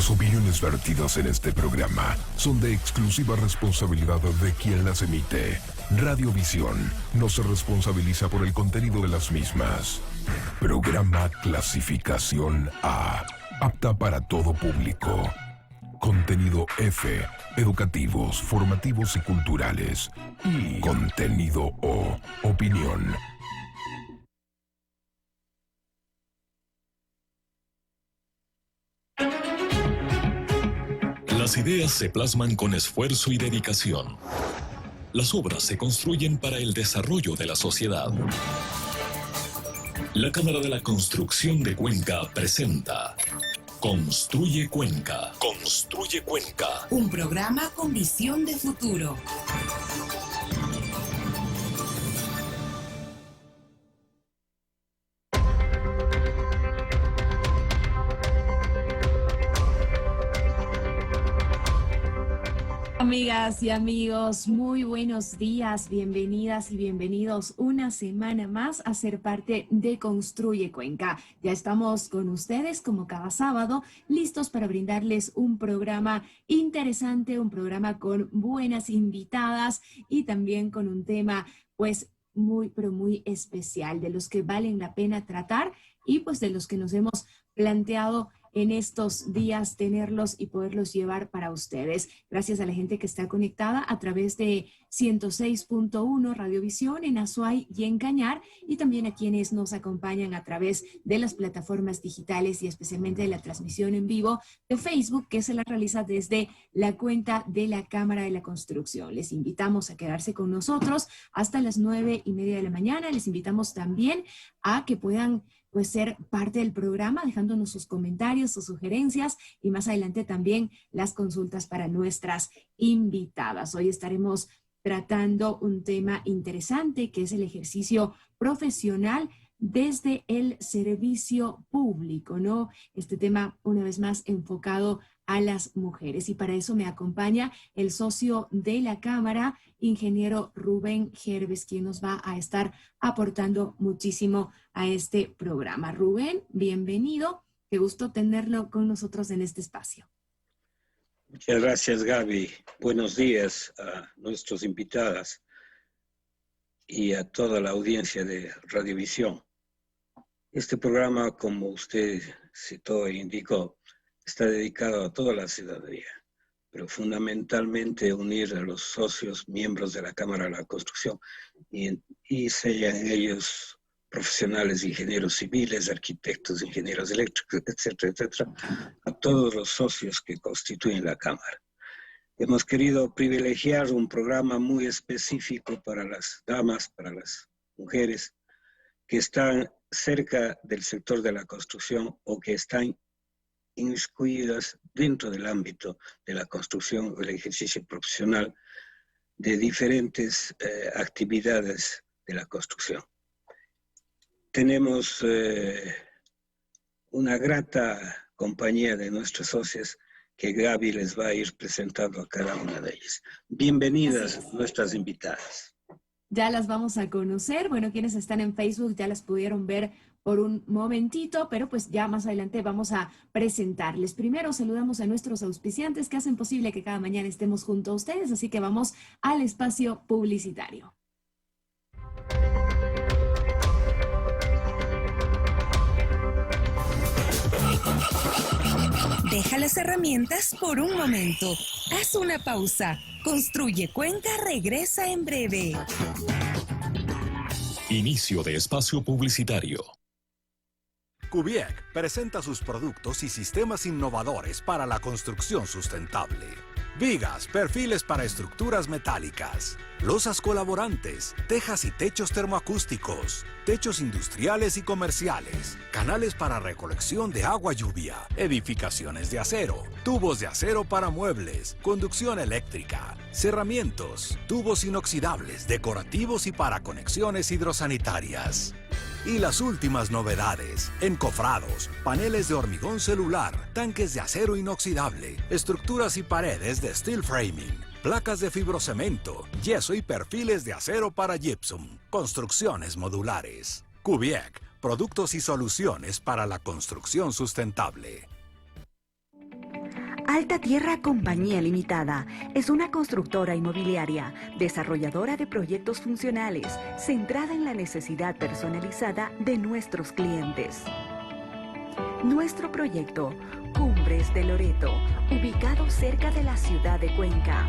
Las opiniones vertidas en este programa son de exclusiva responsabilidad de quien las emite. Radiovisión no se responsabiliza por el contenido de las mismas. Programa clasificación A, apta para todo público. Contenido F, educativos, formativos y culturales. Y contenido O, opinión. Las ideas se plasman con esfuerzo y dedicación. Las obras se construyen para el desarrollo de la sociedad. La Cámara de la Construcción de Cuenca presenta Construye Cuenca. Construye Cuenca. Un programa con visión de futuro. Amigas y amigos, muy buenos días, bienvenidas y bienvenidos una semana más a ser parte de Construye Cuenca. Ya estamos con ustedes como cada sábado, listos para brindarles un programa interesante, un programa con buenas invitadas y también con un tema pues muy, pero muy especial, de los que valen la pena tratar y pues de los que nos hemos planteado en estos días tenerlos y poderlos llevar para ustedes. Gracias a la gente que está conectada a través de 106.1 Radiovisión en Azuay y en Cañar, y también a quienes nos acompañan a través de las plataformas digitales y especialmente de la transmisión en vivo de Facebook, que se la realiza desde la cuenta de la Cámara de la Construcción. Les invitamos a quedarse con nosotros hasta las 9:30 de la mañana. Les invitamos también a que puedan pues ser parte del programa, dejándonos sus comentarios, sus sugerencias y más adelante también las consultas para nuestras invitadas. Hoy estaremos tratando un tema interesante que es el ejercicio profesional desde el servicio público, ¿no? Este tema, una vez más, enfocado a las mujeres. Y para eso me acompaña el socio de la Cámara, ingeniero Rubén Gerves, quien nos va a estar aportando muchísimo a este programa. Rubén, bienvenido. Qué gusto tenerlo con nosotros en este espacio. Muchas gracias, Gaby. Buenos días a nuestros invitadas y a toda la audiencia de Radiovisión. Este programa, como usted citó e indicó, está dedicado a toda la ciudadanía, pero fundamentalmente unir a los socios, miembros de la Cámara de la Construcción, y sean ellos profesionales, ingenieros civiles, arquitectos, ingenieros eléctricos, etcétera, etcétera, a todos los socios que constituyen la Cámara. Hemos querido privilegiar un programa muy específico para las damas, para las mujeres que están cerca del sector de la construcción o que están inmiscuidas dentro del ámbito de la construcción o el ejercicio profesional de diferentes actividades de la construcción. Tenemos una grata compañía de nuestras socias que Gaby les va a ir presentando a cada una de ellas. Bienvenidas nuestras invitadas. Ya las vamos a conocer. Bueno, quienes están en Facebook ya las pudieron ver por un momentito, pero pues ya más adelante vamos a presentarles. Primero saludamos a nuestros auspiciantes que hacen posible que cada mañana estemos junto a ustedes, así que vamos al espacio publicitario. Deja las herramientas por un momento. Haz una pausa. Construye Cuenca regresa en breve. Inicio de espacio publicitario. Kubiak presenta sus productos y sistemas innovadores para la construcción sustentable. Vigas, perfiles para estructuras metálicas, losas colaborantes, tejas y techos termoacústicos, techos industriales y comerciales, canales para recolección de agua lluvia, edificaciones de acero, tubos de acero para muebles, conducción eléctrica, cerramientos, tubos inoxidables, decorativos y para conexiones hidrosanitarias. Y las últimas novedades, encofrados, paneles de hormigón celular, tanques de acero inoxidable, estructuras y paredes de steel framing, placas de fibrocemento, yeso y perfiles de acero para gypsum, construcciones modulares. Kubiak, productos y soluciones para la construcción sustentable. Alta Tierra Compañía Limitada es una constructora inmobiliaria, desarrolladora de proyectos funcionales, centrada en la necesidad personalizada de nuestros clientes. Nuestro proyecto, Cumbres de Loreto, ubicado cerca de la ciudad de Cuenca,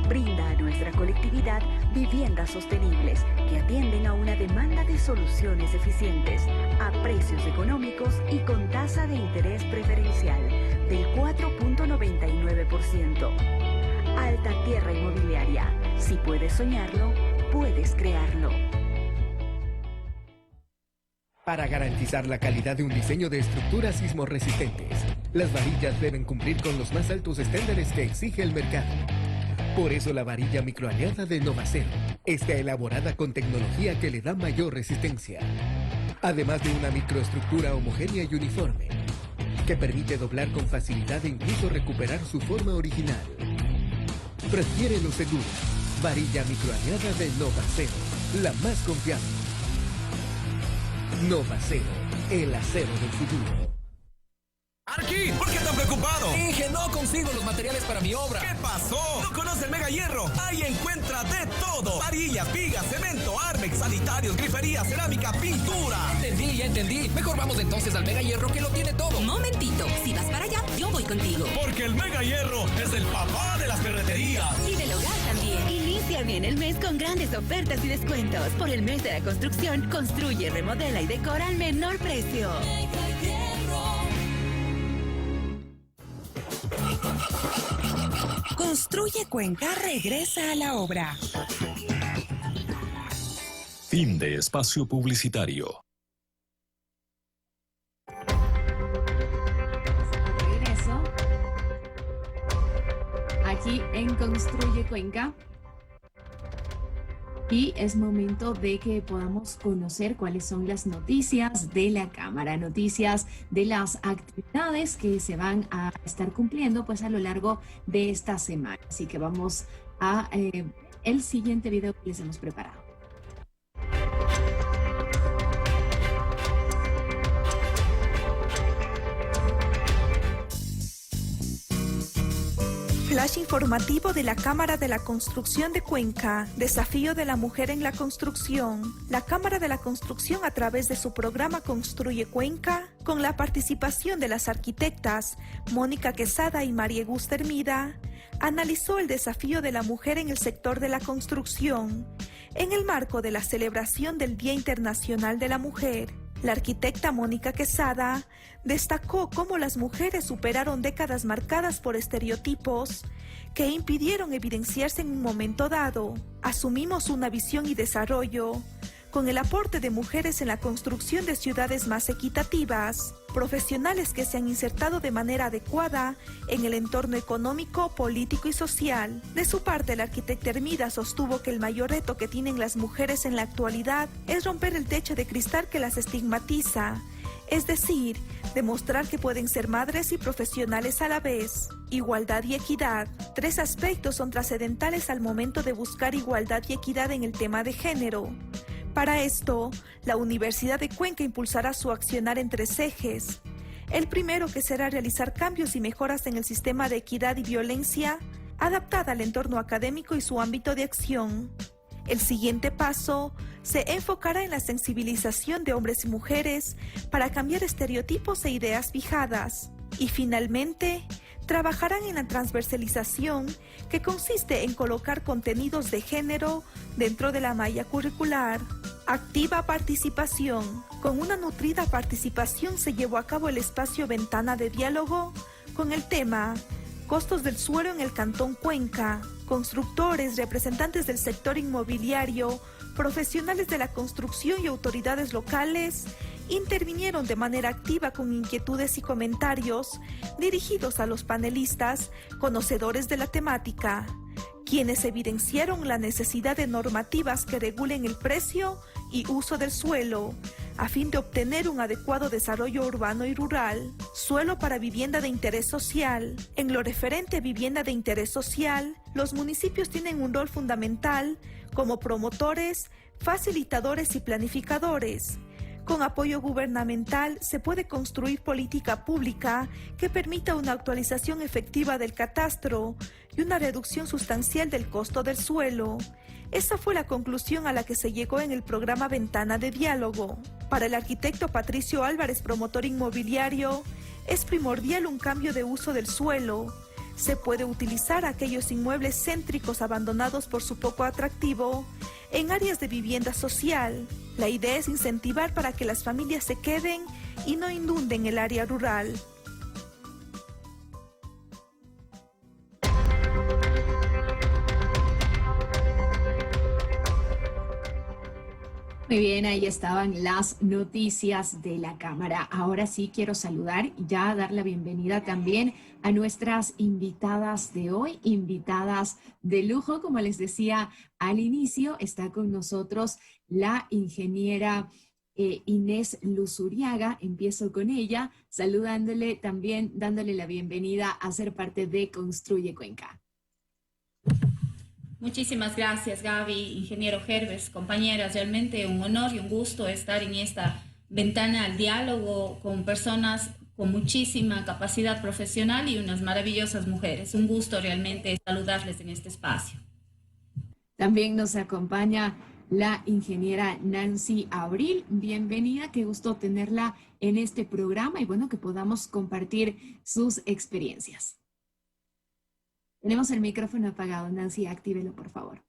brinda a nuestra colectividad viviendas sostenibles que atienden a una demanda de soluciones eficientes, a precios económicos y con tasa de interés preferencial del 4.99%. Alta Tierra Inmobiliaria. Si puedes soñarlo, puedes crearlo. Para garantizar la calidad de un diseño de estructuras sismorresistentes, las varillas deben cumplir con los más altos estándares que exige el mercado. Por eso la varilla microaliada de Novacero está elaborada con tecnología que le da mayor resistencia, además de una microestructura homogénea y uniforme, que permite doblar con facilidad e incluso recuperar su forma original. Prefiere lo seguro. Varilla microaliada de Novacero, la más confiable. Novacero, el acero del futuro. Arqui, ¿por qué tan preocupado? Dije, no consigo los materiales para mi obra. ¿Qué pasó? ¿No conoce el Mega Hierro? Ahí encuentra de todo. Varillas, vigas, cemento, armex, sanitarios, grifería, cerámica, pintura. Ya entendí. Mejor vamos entonces al Mega Hierro que lo tiene todo. Momentito, si vas para allá, yo voy contigo. Porque el Mega Hierro es el papá de las ferreterías. Y del hogar también. Inicia bien el mes con grandes ofertas y descuentos. Por el mes de la construcción, construye, remodela y decora al menor precio. Mega Hierro. Construye Cuenca regresa a la obra. Fin de espacio publicitario. Regreso. Aquí en Construye Cuenca. Y es momento de que podamos conocer cuáles son las noticias de la Cámara, noticias de las actividades que se van a estar cumpliendo pues a lo largo de esta semana. Así que vamos a el siguiente video que les hemos preparado. Flash informativo de la Cámara de la Construcción de Cuenca. Desafío de la mujer en la construcción. La Cámara de la Construcción, a través de su programa Construye Cuenca, con la participación de las arquitectas Mónica Quesada y María Gusta Hermida, analizó el desafío de la mujer en el sector de la construcción, en el marco de la celebración del Día Internacional de la Mujer. La arquitecta Mónica Quesada destacó cómo las mujeres superaron décadas marcadas por estereotipos que impidieron evidenciarse en un momento dado. Asumimos una visión y desarrollo con el aporte de mujeres en la construcción de ciudades más equitativas, profesionales que se han insertado de manera adecuada en el entorno económico, político y social. De su parte, la arquitecta Hermida sostuvo que el mayor reto que tienen las mujeres en la actualidad es romper el techo de cristal que las estigmatiza, es decir, demostrar que pueden ser madres y profesionales a la vez. Igualdad y equidad. 3 aspectos son trascendentales al momento de buscar igualdad y equidad en el tema de género. Para esto, la Universidad de Cuenca impulsará su accionar en 3 ejes. El primero, que será realizar cambios y mejoras en el sistema de equidad y violencia, adaptada al entorno académico y su ámbito de acción. El siguiente paso se enfocará en la sensibilización de hombres y mujeres para cambiar estereotipos e ideas fijadas. Y finalmente, trabajarán en la transversalización, que consiste en colocar contenidos de género dentro de la malla curricular. Activa participación. Con una nutrida participación se llevó a cabo el espacio Ventana de Diálogo con el tema Costos del suelo en el Cantón Cuenca. Constructores, representantes del sector inmobiliario, profesionales de la construcción y autoridades locales intervinieron de manera activa con inquietudes y comentarios dirigidos a los panelistas conocedores de la temática, quienes evidenciaron la necesidad de normativas que regulen el precio y uso del suelo, a fin de obtener un adecuado desarrollo urbano y rural. Suelo para vivienda de interés social. En lo referente a vivienda de interés social, los municipios tienen un rol fundamental como promotores, facilitadores y planificadores, Con apoyo gubernamental se puede construir política pública que permita una actualización efectiva del catastro y una reducción sustancial del costo del suelo. Esa fue la conclusión a la que se llegó en el programa Ventana de Diálogo. Para el arquitecto Patricio Álvarez, promotor inmobiliario, es primordial un cambio de uso del suelo. Se puede utilizar aquellos inmuebles céntricos abandonados por su poco atractivo en áreas de vivienda social. La idea es incentivar para que las familias se queden y no inunden el área rural. Muy bien, ahí estaban las noticias de la Cámara. Ahora sí quiero saludar y ya dar la bienvenida también a nuestras invitadas de hoy, invitadas de lujo. Como les decía al inicio, está con nosotros la ingeniera Inés Luzuriaga. Empiezo con ella, saludándole también, dándole la bienvenida a ser parte de Construye Cuenca. Muchísimas gracias, Gaby, ingeniero Herbes, compañeras. Realmente un honor y un gusto estar en esta ventana al diálogo con personas con muchísima capacidad profesional y unas maravillosas mujeres. Un gusto realmente saludarles en este espacio. También nos acompaña la ingeniera Nancy Abril. Bienvenida, qué gusto tenerla en este programa y bueno, que podamos compartir sus experiencias. Tenemos el micrófono apagado. Nancy, actívelo, por favor.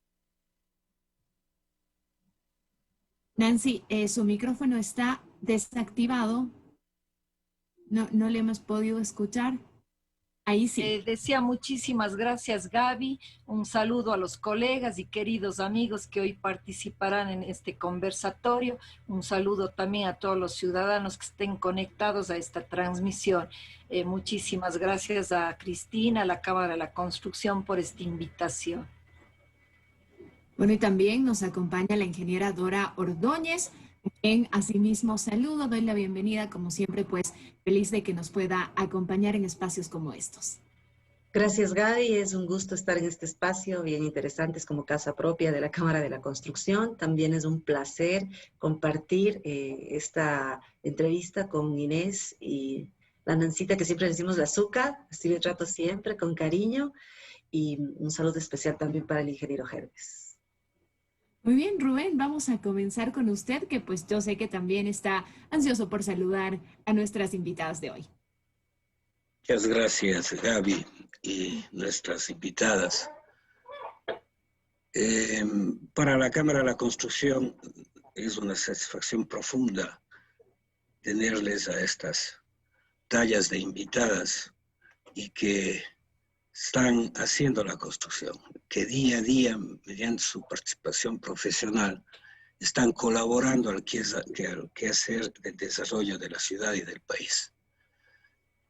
Nancy, su micrófono está desactivado. No le hemos podido escuchar. Ahí sí. Decía muchísimas gracias, Gaby. Un saludo a los colegas y queridos amigos que hoy participarán en este conversatorio. Un saludo también a todos los ciudadanos que estén conectados a esta transmisión. Muchísimas gracias a Cristina, a la Cámara de la Construcción por esta invitación. Bueno, y también nos acompaña la ingeniera Dora Ordóñez. Asimismo, saludo, doy la bienvenida, como siempre, pues feliz de que nos pueda acompañar en espacios como estos. Gracias, Gaby. Es un gusto estar en este espacio bien interesante, es como casa propia de la Cámara de la Construcción. También es un placer compartir esta entrevista con Inés y la Nancita, que siempre le decimos la azúcar, así le trato siempre, con cariño. Y un saludo especial también para el ingeniero Herbes. Muy bien, Rubén, vamos a comenzar con usted, que pues yo sé que también está ansioso por saludar a nuestras invitadas de hoy. Muchas gracias, Gaby, y nuestras invitadas. Para la Cámara de la Construcción es una satisfacción profunda tenerles a estas tallas de invitadas y que están haciendo la construcción, que día a día, mediante su participación profesional, están colaborando al quehacer del desarrollo de la ciudad y del país.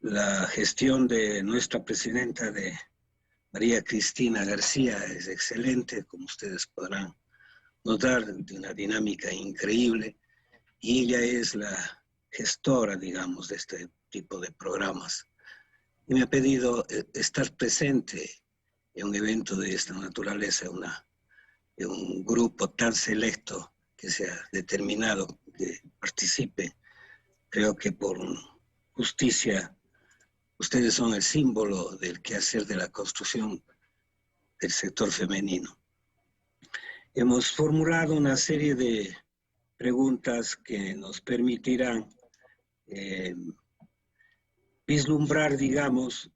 La gestión de nuestra presidenta, de María Cristina García, es excelente, como ustedes podrán notar, de una dinámica increíble, y ella es la gestora, digamos, de este tipo de programas. Y me ha pedido estar presente en un evento de esta naturaleza, en un grupo tan selecto que se ha determinado que participe. Creo que por justicia, ustedes son el símbolo del quehacer de la construcción del sector femenino. Hemos formulado una serie de preguntas que nos permitirán vislumbrar, digamos,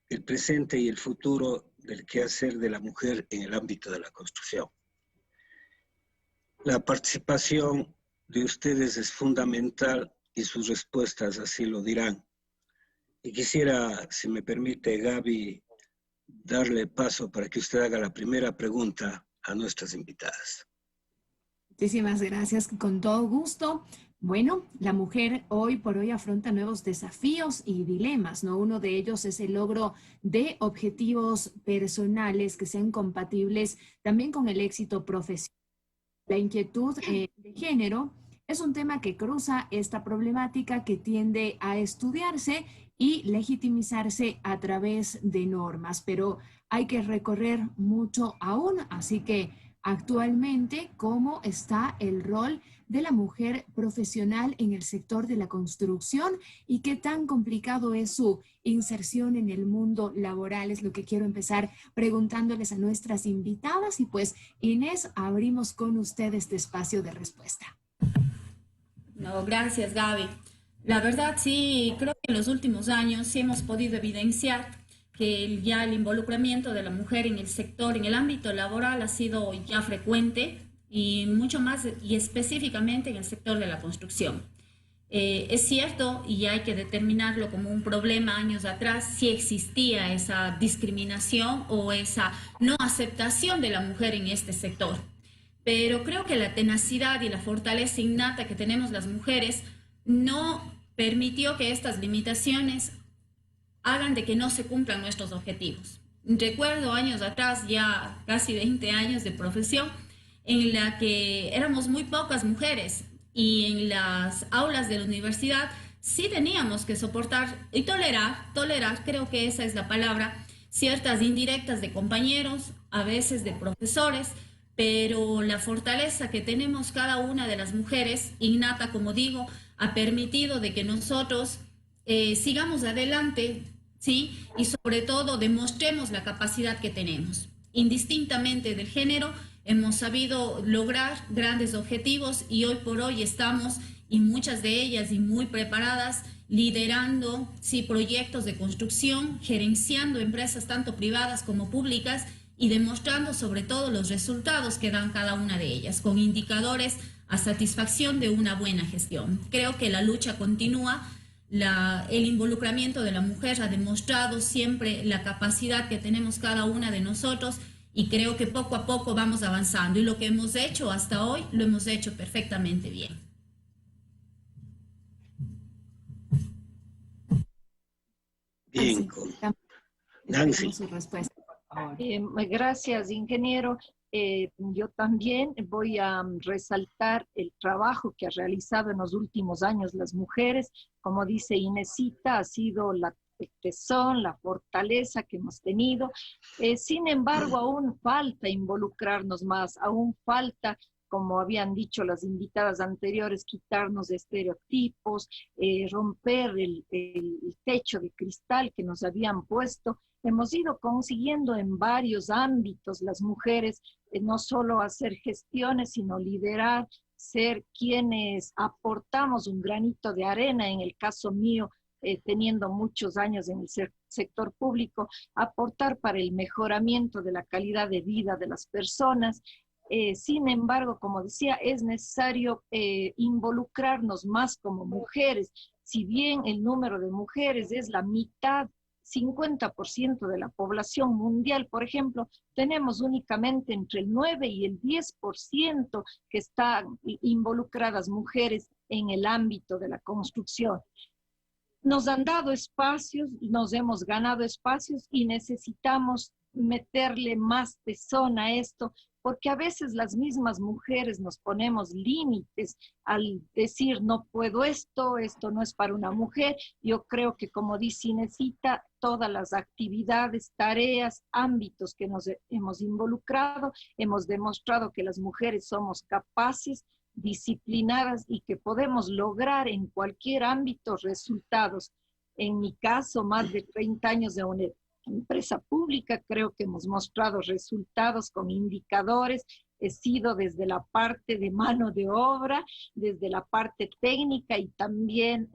el presente y el futuro del quehacer de la mujer en el ámbito de la construcción. La participación de ustedes es fundamental y sus respuestas así lo dirán. Y quisiera, si me permite, Gaby, darle paso para que usted haga la primera pregunta a nuestras invitadas. Muchísimas gracias, con todo gusto. Bueno, la mujer hoy por hoy afronta nuevos desafíos y dilemas, ¿no? Uno de ellos es el logro de objetivos personales que sean compatibles también con el éxito profesional. La inquietud de género es un tema que cruza esta problemática que tiende a estudiarse y legitimizarse a través de normas, pero hay que recorrer mucho aún, así que actualmente cómo está el rol de la mujer profesional en el sector de la construcción y qué tan complicado es su inserción en el mundo laboral. Es lo que quiero empezar preguntándoles a nuestras invitadas y pues Inés, abrimos con usted este espacio de respuesta. No, gracias Gaby. La verdad sí, creo que en los últimos años sí hemos podido evidenciar que ya el involucramiento de la mujer en el sector, en el ámbito laboral ha sido ya frecuente y mucho más y específicamente en el sector de la construcción. Es cierto y hay que determinarlo como un problema años atrás, si existía esa discriminación o esa no aceptación de la mujer en este sector. Pero creo que la tenacidad y la fortaleza innata que tenemos las mujeres no permitió que estas limitaciones hagan de que no se cumplan nuestros objetivos. Recuerdo años atrás, ya casi 20 años de profesión, en la que éramos muy pocas mujeres y en las aulas de la universidad sí teníamos que soportar y tolerar, creo que esa es la palabra, ciertas indirectas de compañeros, a veces de profesores, pero la fortaleza que tenemos cada una de las mujeres, innata como digo, ha permitido de que nosotros sigamos adelante, ¿sí? Y sobre todo demostremos la capacidad que tenemos. Indistintamente del género, hemos sabido lograr grandes objetivos y hoy por hoy estamos, y muchas de ellas y muy preparadas, liderando sí, proyectos de construcción, gerenciando empresas tanto privadas como públicas y demostrando sobre todo los resultados que dan cada una de ellas, con indicadores a satisfacción de una buena gestión. Creo que la lucha continúa, el involucramiento de la mujer ha demostrado siempre la capacidad que tenemos cada una de nosotros y creo que poco a poco vamos avanzando y lo que hemos hecho hasta hoy lo hemos hecho perfectamente bien. Bien, Nancy. Su respuesta, por favor. Gracias, ingeniero. Yo también voy a resaltar el trabajo que ha realizado en los últimos años las mujeres. Como dice Inesita, ha sido el tesón, la fortaleza que hemos tenido. Sin embargo, aún falta involucrarnos más, aún falta, como habían dicho las invitadas anteriores, quitarnos de estereotipos, romper el techo de cristal que nos habían puesto. Hemos ido consiguiendo en varios ámbitos las mujeres, no solo hacer gestiones, sino liderar, ser quienes aportamos un granito de arena, en el caso mío, teniendo muchos años en el sector público, aportar para el mejoramiento de la calidad de vida de las personas. Sin embargo, como decía, es necesario involucrarnos más como mujeres. Si bien el número de mujeres es la mitad, 50% de la población mundial, por ejemplo, tenemos únicamente entre el 9 y el 10% que están involucradas mujeres en el ámbito de la construcción. Nos han dado espacios, nos hemos ganado espacios y necesitamos meterle más tesón a esto, porque a veces las mismas mujeres nos ponemos límites al decir no puedo esto no es para una mujer. Yo creo que, como dice Inesita, todas las actividades, tareas, ámbitos que nos hemos involucrado, hemos demostrado que las mujeres somos capaces, disciplinadas y que podemos lograr en cualquier ámbito resultados. En mi caso, más de 30 años de una empresa pública, creo que hemos mostrado resultados con indicadores. He sido desde la parte de mano de obra, desde la parte técnica y también,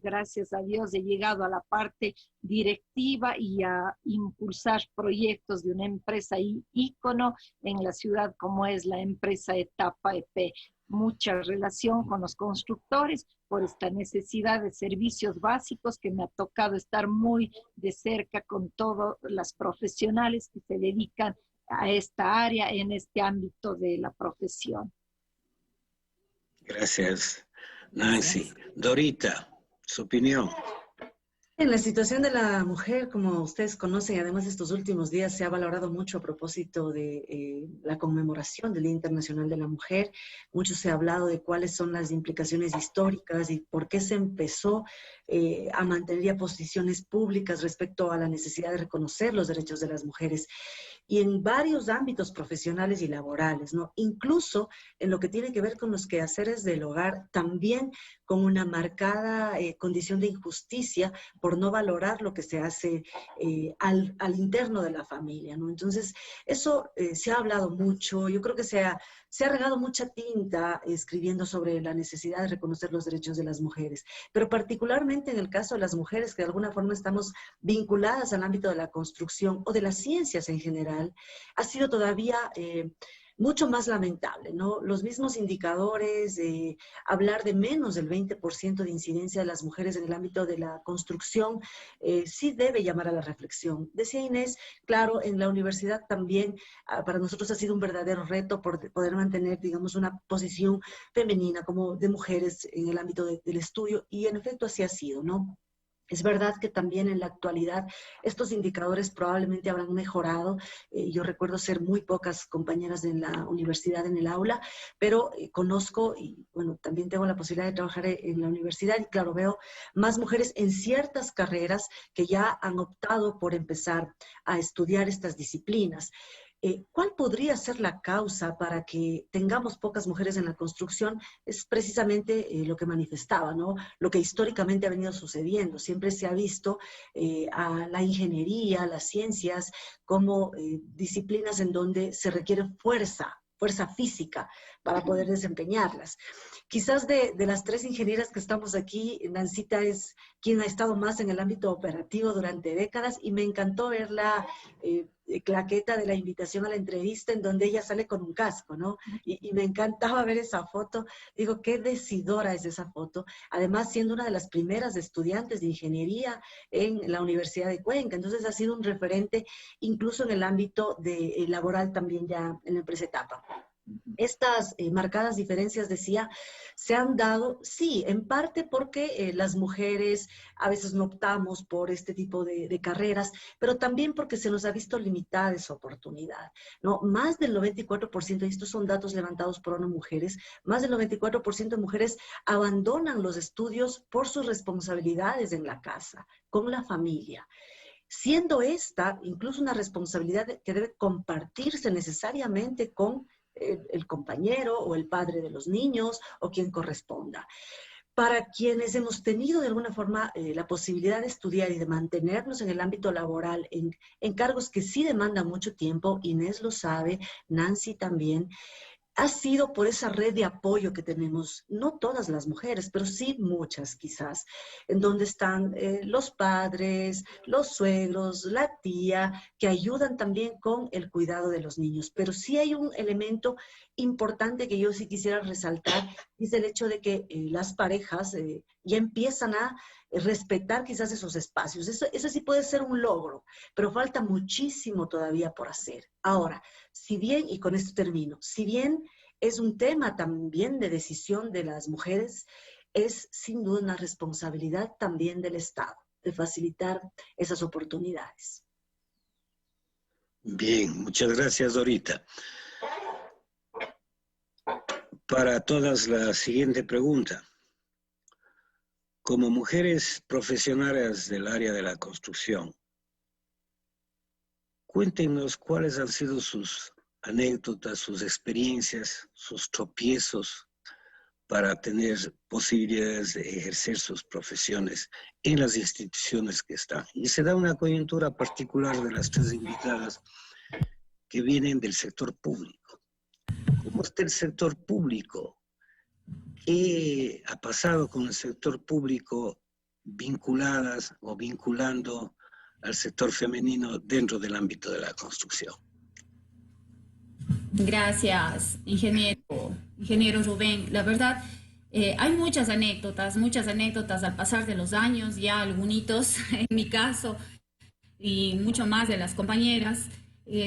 gracias a Dios, he llegado a la parte directiva y a impulsar proyectos de una empresa ícono en la ciudad como es la empresa Etapa EP. Mucha relación con los constructores por esta necesidad de servicios básicos que me ha tocado estar muy de cerca con todas las profesionales que se dedican a esta área en este ámbito de la profesión. Gracias, Nancy. Dorita, su opinión. En la situación de la mujer, como ustedes conocen, además estos últimos días se ha valorado mucho a propósito de la conmemoración del Día Internacional de la Mujer. Mucho se ha hablado de cuáles son las implicaciones históricas y por qué se empezó a mantener ya posiciones públicas respecto a la necesidad de reconocer los derechos de las mujeres. y en varios ámbitos profesionales y laborales, ¿no? Incluso en lo que tiene que ver con los quehaceres del hogar, también con una marcada condición de injusticia por no valorar lo que se hace al interno de la familia, ¿no? Entonces, eso se ha hablado mucho, yo creo que se ha regado mucha tinta escribiendo sobre la necesidad de reconocer los derechos de las mujeres, pero particularmente en el caso de las mujeres que de alguna forma estamos vinculadas al ámbito de la construcción o de las ciencias en general, ha sido todavía mucho más lamentable, ¿no? Los mismos indicadores, hablar de menos del 20% de incidencia de las mujeres en el ámbito de la construcción, sí debe llamar a la reflexión. Decía Inés, claro, en la universidad también para nosotros ha sido un verdadero reto por poder mantener, digamos, una posición femenina como de mujeres en el ámbito del estudio, y en efecto así ha sido, ¿no? Es verdad que también en la actualidad estos indicadores probablemente habrán mejorado. Yo recuerdo ser muy pocas compañeras en la universidad, en el aula, pero conozco y bueno, también tengo la posibilidad de trabajar en la universidad y claro, veo más mujeres en ciertas carreras que ya han optado por empezar a estudiar estas disciplinas. ¿Cuál podría ser la causa para que tengamos pocas mujeres en la construcción? Es precisamente lo que manifestaba, ¿no? Lo que históricamente ha venido sucediendo. Siempre se ha visto a la ingeniería, a las ciencias, como disciplinas en donde se requiere fuerza física para poder desempeñarlas. Quizás de las tres ingenieras que estamos aquí, Nancita es quien ha estado más en el ámbito operativo durante décadas y me encantó ver la claqueta de la invitación a la entrevista en donde ella sale con un casco, ¿no? Y me encantaba ver esa foto. Digo, qué decidora es esa foto. Además, siendo una de las primeras estudiantes de ingeniería en la Universidad de Cuenca. Entonces, ha sido un referente incluso en el ámbito laboral también ya en la empresa etapa. Estas marcadas diferencias, decía, se han dado, sí, en parte porque las mujeres a veces no optamos por este tipo de carreras, pero también porque se nos ha visto limitada esa oportunidad, ¿no? Más del 94%, y estos son datos levantados por ONU Mujeres, más del 94% de mujeres abandonan los estudios por sus responsabilidades en la casa, con la familia. Siendo esta incluso una responsabilidad que debe compartirse necesariamente con el compañero o el padre de los niños o quien corresponda. Para quienes hemos tenido de alguna forma la posibilidad de estudiar y de mantenernos en el ámbito laboral en cargos que sí demandan mucho tiempo, Inés lo sabe, Nancy también, ha sido por esa red de apoyo que tenemos, no todas las mujeres, pero sí muchas quizás, en donde están los padres, los suegros, la tía, que ayudan también con el cuidado de los niños. Pero sí hay un elemento importante que yo sí quisiera resaltar, es el hecho de que las parejas ya empiezan a respetar quizás esos espacios. Eso sí puede ser un logro, pero falta muchísimo todavía por hacer. Ahora, si bien, y con esto termino, si bien es un tema también de decisión de las mujeres, es sin duda una responsabilidad también del Estado de facilitar esas oportunidades. Bien, muchas gracias, Dorita. Para todas, la siguiente pregunta. Como mujeres profesionales del área de la construcción, cuéntenos cuáles han sido sus anécdotas, sus experiencias, sus tropiezos para tener posibilidades de ejercer sus profesiones en las instituciones que están. Y se da una coyuntura particular de las tres invitadas que vienen del sector público. ¿Cómo está el sector público? ¿Qué ha pasado con el sector público vinculadas o vinculando al sector femenino dentro del ámbito de la construcción? Gracias, ingeniero Rubén. La verdad, hay muchas anécdotas al pasar de los años, ya algunos en mi caso, y mucho más de las compañeras,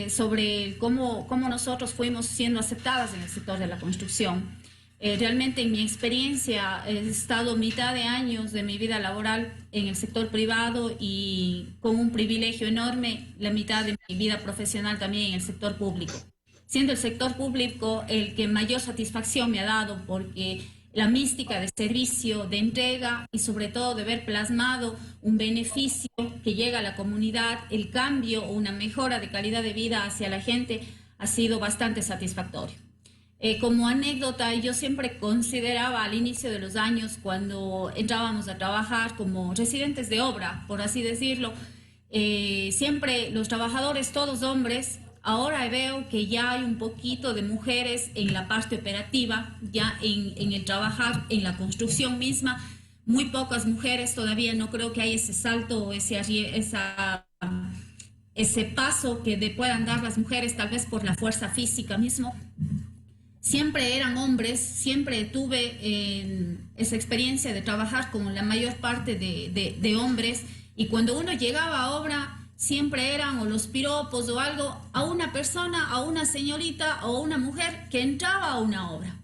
sobre cómo nosotros fuimos siendo aceptadas en el sector de la construcción. Realmente en mi experiencia he estado mitad de años de mi vida laboral en el sector privado y con un privilegio enorme, la mitad de mi vida profesional también en el sector público. Siendo el sector público el que mayor satisfacción me ha dado porque la mística de servicio, de entrega y sobre todo de ver plasmado un beneficio que llega a la comunidad, el cambio o una mejora de calidad de vida hacia la gente ha sido bastante satisfactorio. Como anécdota, yo siempre consideraba al inicio de los años, cuando entrábamos a trabajar como residentes de obra, por así decirlo, siempre los trabajadores, todos hombres. Ahora veo que ya hay un poquito de mujeres en la parte operativa, ya en el trabajar, en la construcción misma, muy pocas mujeres, todavía no creo que haya ese salto o ese paso que puedan dar las mujeres, tal vez por la fuerza física mismo. Siempre eran hombres, siempre tuve esa experiencia de trabajar con la mayor parte de hombres, y cuando uno llegaba a obra siempre eran o los piropos o algo a una persona, a una señorita o una mujer que entraba a una obra.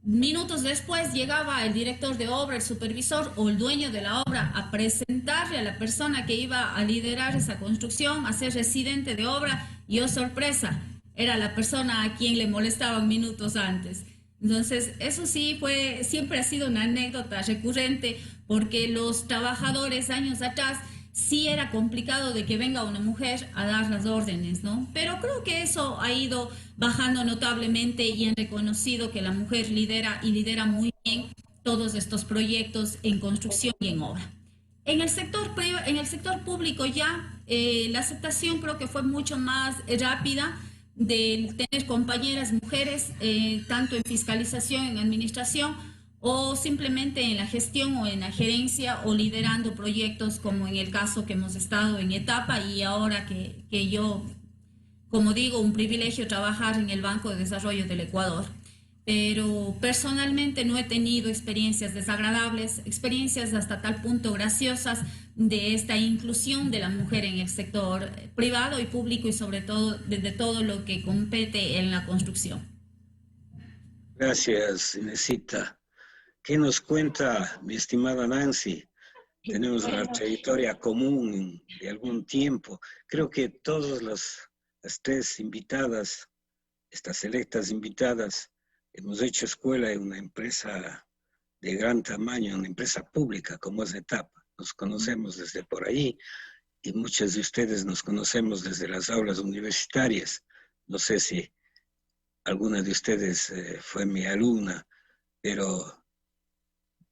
Minutos después llegaba el director de obra, el supervisor o el dueño de la obra a presentarle a la persona que iba a liderar esa construcción, a ser residente de obra, y oh sorpresa, era la persona a quien le molestaban minutos antes. Entonces, eso sí siempre ha sido una anécdota recurrente, porque los trabajadores años atrás sí era complicado de que venga una mujer a dar las órdenes, ¿no? Pero creo que eso ha ido bajando notablemente y han reconocido que la mujer lidera y lidera muy bien todos estos proyectos en construcción y en obra. En el sector público ya la aceptación creo que fue mucho más rápida, de tener compañeras mujeres, tanto en fiscalización, en administración, o simplemente en la gestión o en la gerencia, o liderando proyectos, como en el caso que hemos estado en etapa, y ahora que yo, como digo, un privilegio trabajar en el Banco de Desarrollo del Ecuador. Pero personalmente no he tenido experiencias desagradables, experiencias hasta tal punto graciosas de esta inclusión de la mujer en el sector privado y público, y sobre todo desde todo lo que compete en la construcción. Gracias, Inesita. ¿Qué nos cuenta mi estimada Nancy? Tenemos una trayectoria común de algún tiempo. Creo que todas las tres invitadas, estas selectas invitadas, hemos hecho escuela en una empresa de gran tamaño, una empresa pública como es Etapa. Nos conocemos desde por ahí, y muchos de ustedes nos conocemos desde las aulas universitarias. No sé si alguna de ustedes fue mi alumna, pero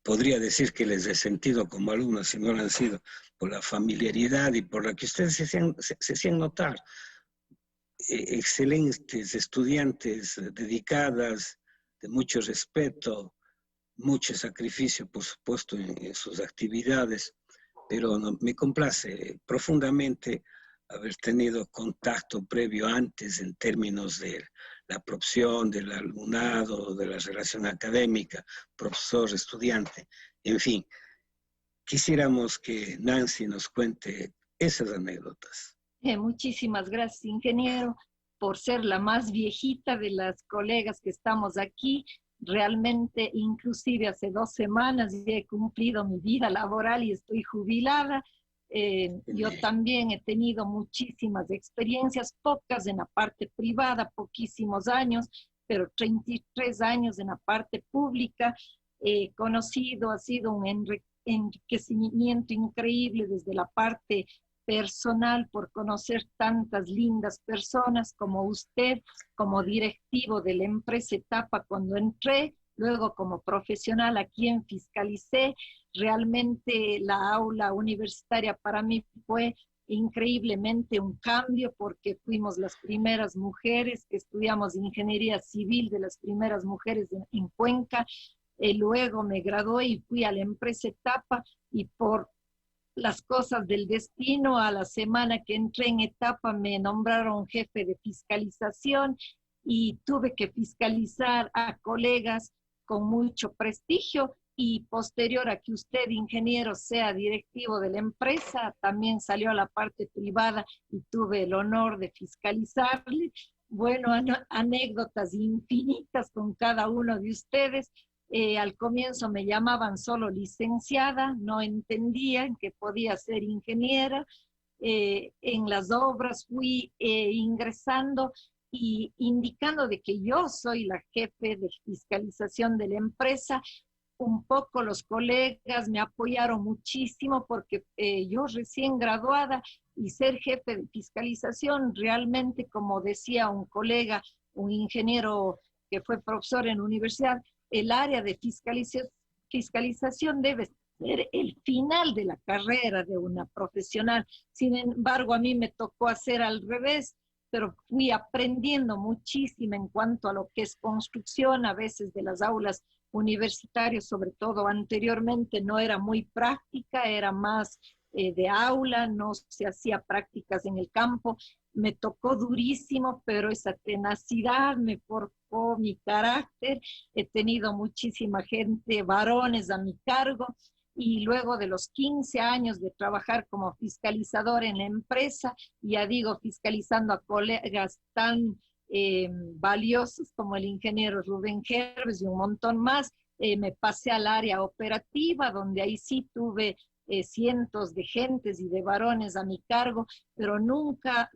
podría decir que les he sentido como alumnos, si no lo han sido, por la familiaridad y por la que ustedes se hacían notar. Excelentes estudiantes, dedicadas, de mucho respeto, mucho sacrificio, por supuesto, en sus actividades, pero me complace profundamente haber tenido contacto previo antes en términos de la propción del alumnado, de la relación académica, profesor-estudiante, en fin. Quisiéramos que Nancy nos cuente esas anécdotas. Muchísimas gracias, ingeniero, por ser la más viejita de las colegas que estamos aquí. Realmente, inclusive hace 2 semanas ya he cumplido mi vida laboral y estoy jubilada. Yo también he tenido muchísimas experiencias, pocas en la parte privada, poquísimos años, pero 33 años en la parte pública. He conocido, ha sido un enriquecimiento increíble desde la parte personal, por conocer tantas lindas personas como usted, como directivo de la empresa Etapa cuando entré, luego como profesional a quien fiscalicé. Realmente la aula universitaria para mí fue increíblemente un cambio, porque fuimos las primeras mujeres que estudiamos ingeniería civil, de las primeras mujeres en Cuenca. Luego me gradué y fui a la empresa Etapa, y por las cosas del destino, a la semana que entré en Etapa me nombraron jefe de fiscalización, y tuve que fiscalizar a colegas con mucho prestigio, y posterior a que usted, ingeniero, sea directivo de la empresa, también salió a la parte privada y tuve el honor de fiscalizarle. Bueno, anécdotas infinitas con cada uno de ustedes. Al comienzo me llamaban solo licenciada, no entendían que podía ser ingeniera. En las obras fui ingresando y indicando de que yo soy la jefe de fiscalización de la empresa. Un poco los colegas me apoyaron muchísimo porque yo recién graduada y ser jefe de fiscalización, realmente, como decía un colega, un ingeniero que fue profesor en la universidad, el área de fiscalización debe ser el final de la carrera de una profesional. Sin embargo, a mí me tocó hacer al revés, pero fui aprendiendo muchísimo en cuanto a lo que es construcción, a veces de las aulas universitarias, sobre todo anteriormente, no era muy práctica, era más de aula, no se hacía prácticas en el campo. Me tocó durísimo, pero esa tenacidad me forjó mi carácter. He tenido muchísima gente, varones a mi cargo, y luego de los 15 años de trabajar como fiscalizador en la empresa, ya digo, fiscalizando a colegas tan valiosos como el ingeniero Rubén Gerves y un montón más, me pasé al área operativa, donde ahí sí tuve cientos de gentes y de varones a mi cargo, pero nunca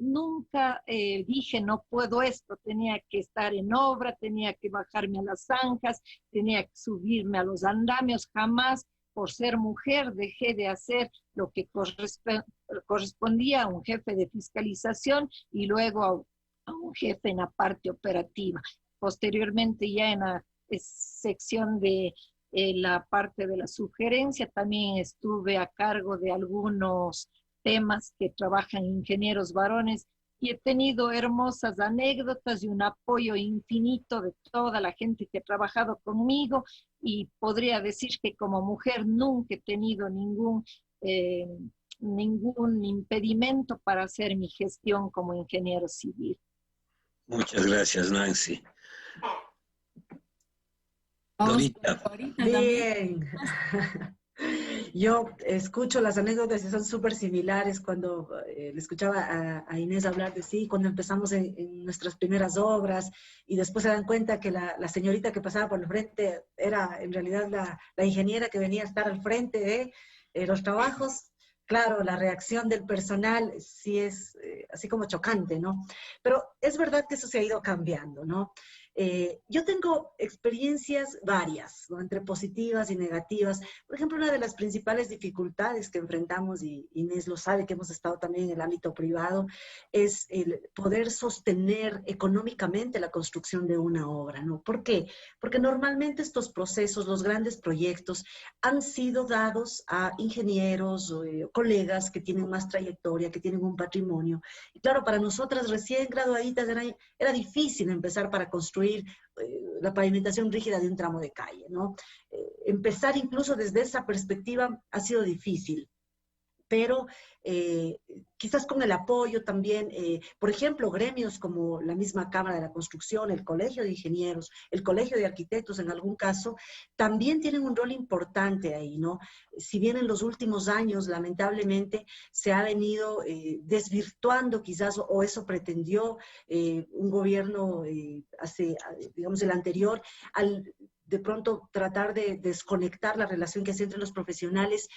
dije no puedo esto, tenía que estar en obra, tenía que bajarme a las zanjas, tenía que subirme a los andamios. Jamás por ser mujer dejé de hacer lo que correspondía a un jefe de fiscalización y luego a un jefe en la parte operativa. Posteriormente, ya en la sección de la parte de la sugerencia, también estuve a cargo de algunos temas que trabajan ingenieros varones y he tenido hermosas anécdotas y un apoyo infinito de toda la gente que ha trabajado conmigo, y podría decir que como mujer nunca he tenido ningún impedimento para hacer mi gestión como ingeniero civil. Muchas gracias, Nancy. Dorita. Bien. Yo escucho las anécdotas y son súper similares. Cuando le escuchaba a Inés hablar de sí, cuando empezamos en nuestras primeras obras y después se dan cuenta que la señorita que pasaba por el frente era en realidad la ingeniera que venía a estar al frente de los trabajos. Claro, la reacción del personal sí es así como chocante, ¿no? Pero es verdad que eso se ha ido cambiando, ¿no? Yo tengo experiencias varias, ¿no? Entre positivas y negativas. Por ejemplo, una de las principales dificultades que enfrentamos, y Inés lo sabe, que hemos estado también en el ámbito privado, es el poder sostener económicamente la construcción de una obra, ¿no? ¿Por qué? Porque normalmente estos procesos, los grandes proyectos, han sido dados a ingenieros o colegas que tienen más trayectoria, que tienen un patrimonio. Y claro, para nosotras recién graduaditas era difícil empezar para construir la pavimentación rígida de un tramo de calle, ¿no? Empezar incluso desde esa perspectiva ha sido difícil, pero quizás con el apoyo también, por ejemplo, gremios como la misma Cámara de la Construcción, el Colegio de Ingenieros, el Colegio de Arquitectos en algún caso, también tienen un rol importante ahí, ¿no? Si bien en los últimos años, lamentablemente, se ha venido desvirtuando quizás, o eso pretendió un gobierno digamos, el anterior, al de pronto tratar de desconectar la relación que hay entre los profesionales,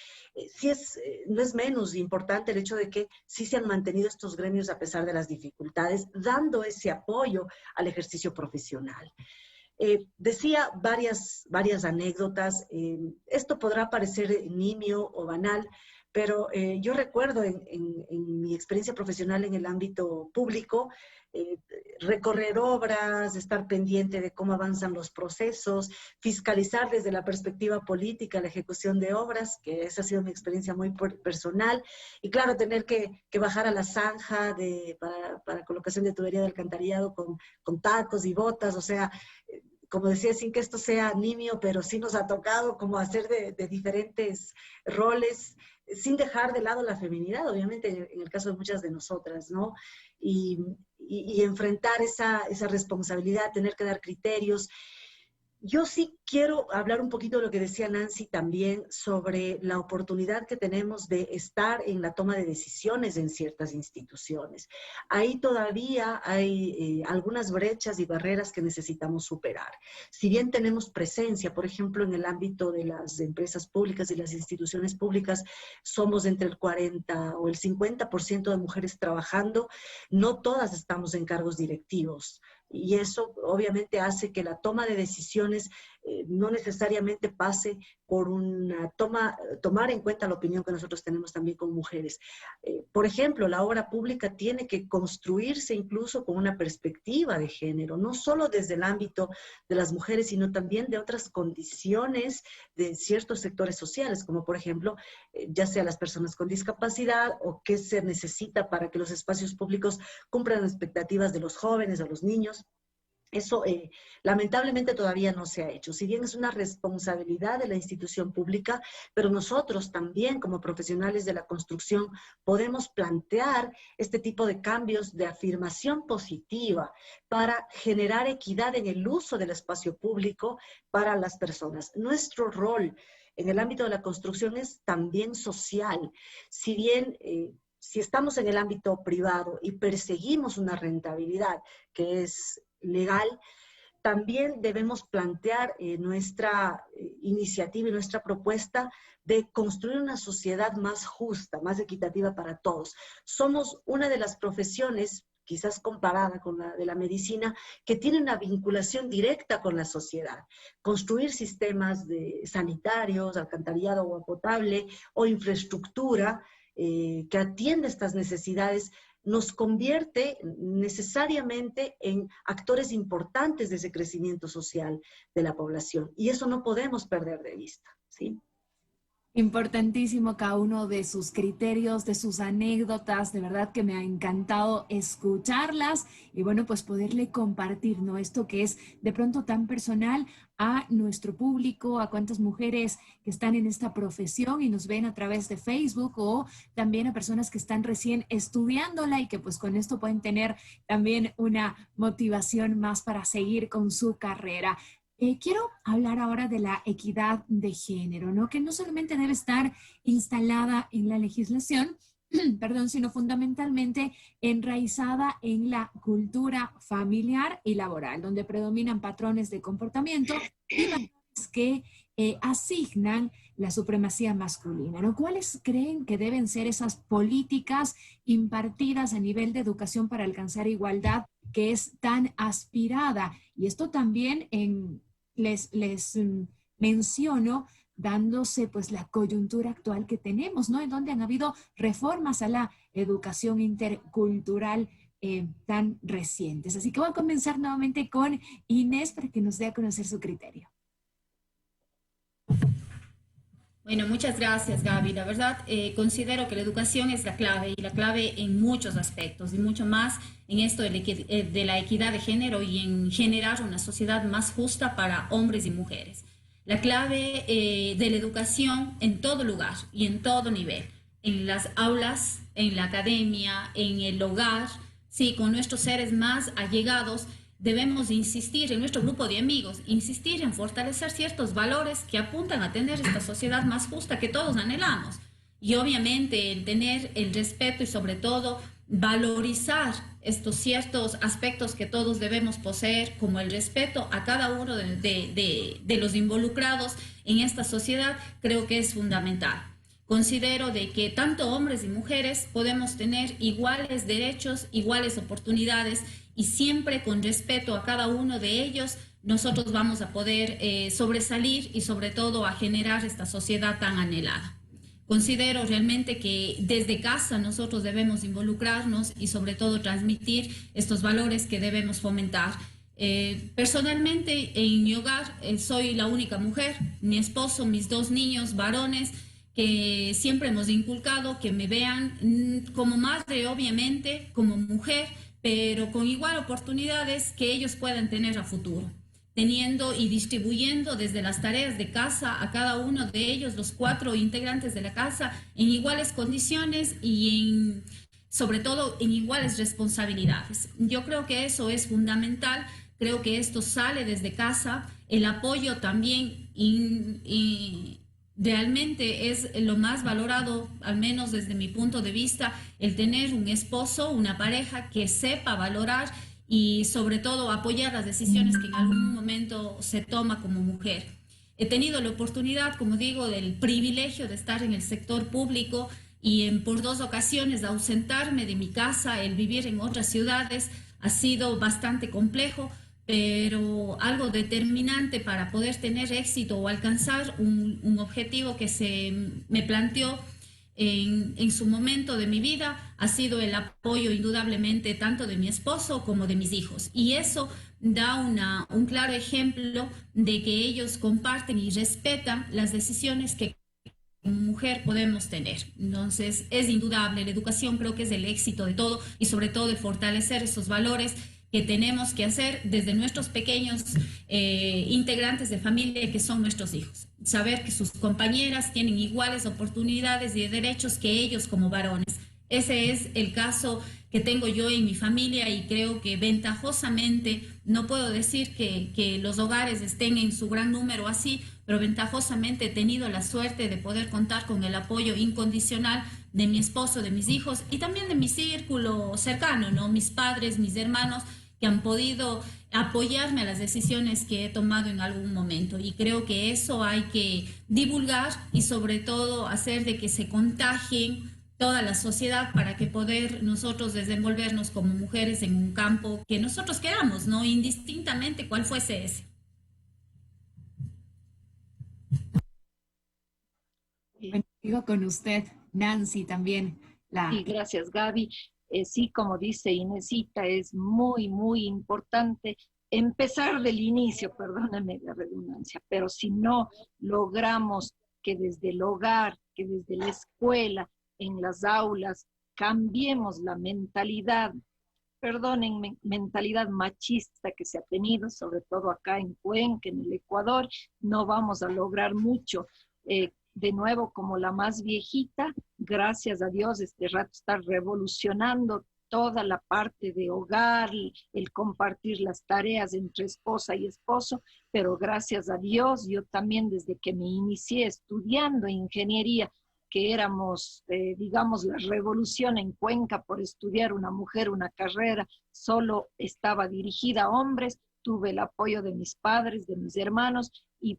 no es menos importante el hecho de que sí se han mantenido estos gremios a pesar de las dificultades, dando ese apoyo al ejercicio profesional. Decía varias anécdotas. Esto podrá parecer nimio o banal, pero yo recuerdo en mi experiencia profesional en el ámbito público, recorrer obras, estar pendiente de cómo avanzan los procesos, fiscalizar desde la perspectiva política la ejecución de obras, que esa ha sido mi experiencia muy personal, y claro, tener que bajar a la zanja para colocación de tubería de alcantarillado con tacos y botas, o sea, como decía, sin que esto sea nimio, pero sí nos ha tocado como hacer de diferentes roles, sin dejar de lado la feminidad, obviamente, en el caso de muchas de nosotras, ¿no? Y enfrentar esa responsabilidad, tener que dar criterios. Yo sí quiero hablar un poquito de lo que decía Nancy también sobre la oportunidad que tenemos de estar en la toma de decisiones en ciertas instituciones. Ahí todavía hay algunas brechas y barreras que necesitamos superar. Si bien tenemos presencia, por ejemplo, en el ámbito de las empresas públicas y las instituciones públicas, somos entre el 40 o el 50% de mujeres trabajando, no todas estamos en cargos directivos. Y eso obviamente hace que la toma de decisiones no necesariamente pase por una tomar en cuenta la opinión que nosotros tenemos también como mujeres. Por ejemplo, la obra pública tiene que construirse incluso con una perspectiva de género, no solo desde el ámbito de las mujeres, sino también de otras condiciones de ciertos sectores sociales, como por ejemplo, ya sea las personas con discapacidad o qué se necesita para que los espacios públicos cumplan las expectativas de los jóvenes o los niños. Eso lamentablemente todavía no se ha hecho. Si bien es una responsabilidad de la institución pública, pero nosotros también como profesionales de la construcción podemos plantear este tipo de cambios de afirmación positiva para generar equidad en el uso del espacio público para las personas. Nuestro rol en el ámbito de la construcción es también social. Si bien si estamos en el ámbito privado y perseguimos una rentabilidad que es legal, también debemos plantear nuestra iniciativa y nuestra propuesta de construir una sociedad más justa, más equitativa para todos. Somos una de las profesiones, quizás comparada con la de la medicina, que tiene una vinculación directa con la sociedad. Construir sistemas sanitarios, alcantarillado, agua potable o infraestructura que atiende estas necesidades nos convierte necesariamente en actores importantes de ese crecimiento social de la población. Y eso no podemos perder de vista, ¿sí? Importantísimo cada uno de sus criterios, de sus anécdotas, de verdad que me ha encantado escucharlas y bueno, pues poderle compartir, ¿no? Esto que es de pronto tan personal a nuestro público, a cuántas mujeres que están en esta profesión y nos ven a través de Facebook o también a personas que están recién estudiándola y que pues con esto pueden tener también una motivación más para seguir con su carrera. Quiero hablar ahora de la equidad de género, ¿no? Que no solamente debe estar instalada en la legislación, perdón, sino fundamentalmente enraizada en la cultura familiar y laboral, donde predominan patrones de comportamiento y valores que asignan la supremacía masculina, ¿no? ¿Cuáles creen que deben ser esas políticas impartidas a nivel de educación para alcanzar igualdad que es tan aspirada? Y esto también les menciono dándose pues la coyuntura actual que tenemos, ¿no? En donde han habido reformas a la educación intercultural tan recientes. Así que voy a comenzar nuevamente con Inés para que nos dé a conocer su criterio. Bueno, muchas gracias, Gaby. La verdad, considero que la educación es la clave y la clave en muchos aspectos y mucho más en esto de la equidad de género y en generar una sociedad más justa para hombres y mujeres. La clave de la educación en todo lugar y en todo nivel, en las aulas, en la academia, en el hogar, sí, con nuestros seres más allegados. Debemos insistir en nuestro grupo de amigos, insistir en fortalecer ciertos valores que apuntan a tener esta sociedad más justa que todos anhelamos. Y obviamente el tener el respeto y sobre todo valorizar estos ciertos aspectos que todos debemos poseer, como el respeto a cada uno de los involucrados en esta sociedad, creo que es fundamental. Considero de que tanto hombres y mujeres podemos tener iguales derechos, iguales oportunidades y siempre con respeto a cada uno de ellos nosotros vamos a poder sobresalir y sobre todo a generar esta sociedad tan anhelada. Considero realmente que desde casa nosotros debemos involucrarnos y sobre todo transmitir estos valores que debemos fomentar. Personalmente en mi hogar soy la única mujer, mi esposo, mis dos niños varones, que siempre hemos inculcado que me vean como madre, obviamente, como mujer, pero con igual oportunidades que ellos puedan tener a futuro, teniendo y distribuyendo desde las tareas de casa a cada uno de ellos, los 4 integrantes de la casa, en iguales condiciones y sobre todo en iguales responsabilidades. Yo creo que eso es fundamental Creo que esto sale desde casa. El apoyo también realmente es lo más valorado, al menos desde mi punto de vista, el tener un esposo, una pareja que sepa valorar y sobre todo apoyar las decisiones que en algún momento se toma como mujer. He tenido la oportunidad, como digo, del privilegio de estar en el sector público y por 2 ocasiones de ausentarme de mi casa, el vivir en otras ciudades ha sido bastante complejo, pero algo determinante para poder tener éxito o alcanzar un objetivo que me planteó en su momento de mi vida ha sido el apoyo indudablemente tanto de mi esposo como de mis hijos. Y eso da un claro ejemplo de que ellos comparten y respetan las decisiones que como mujer podemos tener. Entonces es indudable, la educación creo que es el éxito de todo y sobre todo de fortalecer esos valores que tenemos que hacer desde nuestros pequeños integrantes de familia que son nuestros hijos. Saber que sus compañeras tienen iguales oportunidades y derechos que ellos como varones. Ese es el caso que tengo yo en mi familia y creo que ventajosamente, no puedo decir que los hogares estén en su gran número así, pero ventajosamente he tenido la suerte de poder contar con el apoyo incondicional de mi esposo, de mis hijos y también de mi círculo cercano, ¿no? Mis padres, mis hermanos, que han podido apoyarme a las decisiones que he tomado en algún momento. Y creo que eso hay que divulgar y sobre todo hacer de que se contagien toda la sociedad para que poder nosotros desenvolvernos como mujeres en un campo que nosotros queramos, ¿no? Indistintamente cuál fuese ese. Digo con usted, Nancy, también. Sí, gracias, Gaby. Sí, como dice Inesita, es muy, muy importante empezar del inicio, perdóname la redundancia, pero si no logramos que desde el hogar, que desde la escuela, en las aulas, cambiemos la mentalidad, perdónenme, mentalidad machista que se ha tenido, sobre todo acá en Cuenca, en el Ecuador, no vamos a lograr mucho. De nuevo, como la más viejita, gracias a Dios, este rato está revolucionando toda la parte de hogar, el compartir las tareas entre esposa y esposo, pero gracias a Dios, yo también desde que me inicié estudiando ingeniería, que éramos, digamos, la revolución en Cuenca por estudiar una mujer, una carrera, solo estaba dirigida a hombres, tuve el apoyo de mis padres, de mis hermanos, y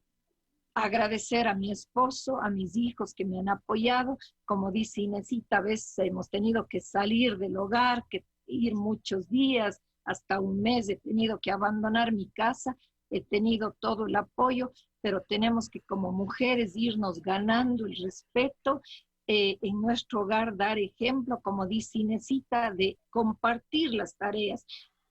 agradecer a mi esposo, a mis hijos que me han apoyado. Como dice Inesita, a veces hemos tenido que salir del hogar, que ir muchos días, hasta un mes he tenido que abandonar mi casa, he tenido todo el apoyo, pero tenemos que como mujeres irnos ganando el respeto, en nuestro hogar dar ejemplo, como dice Inesita, de compartir las tareas.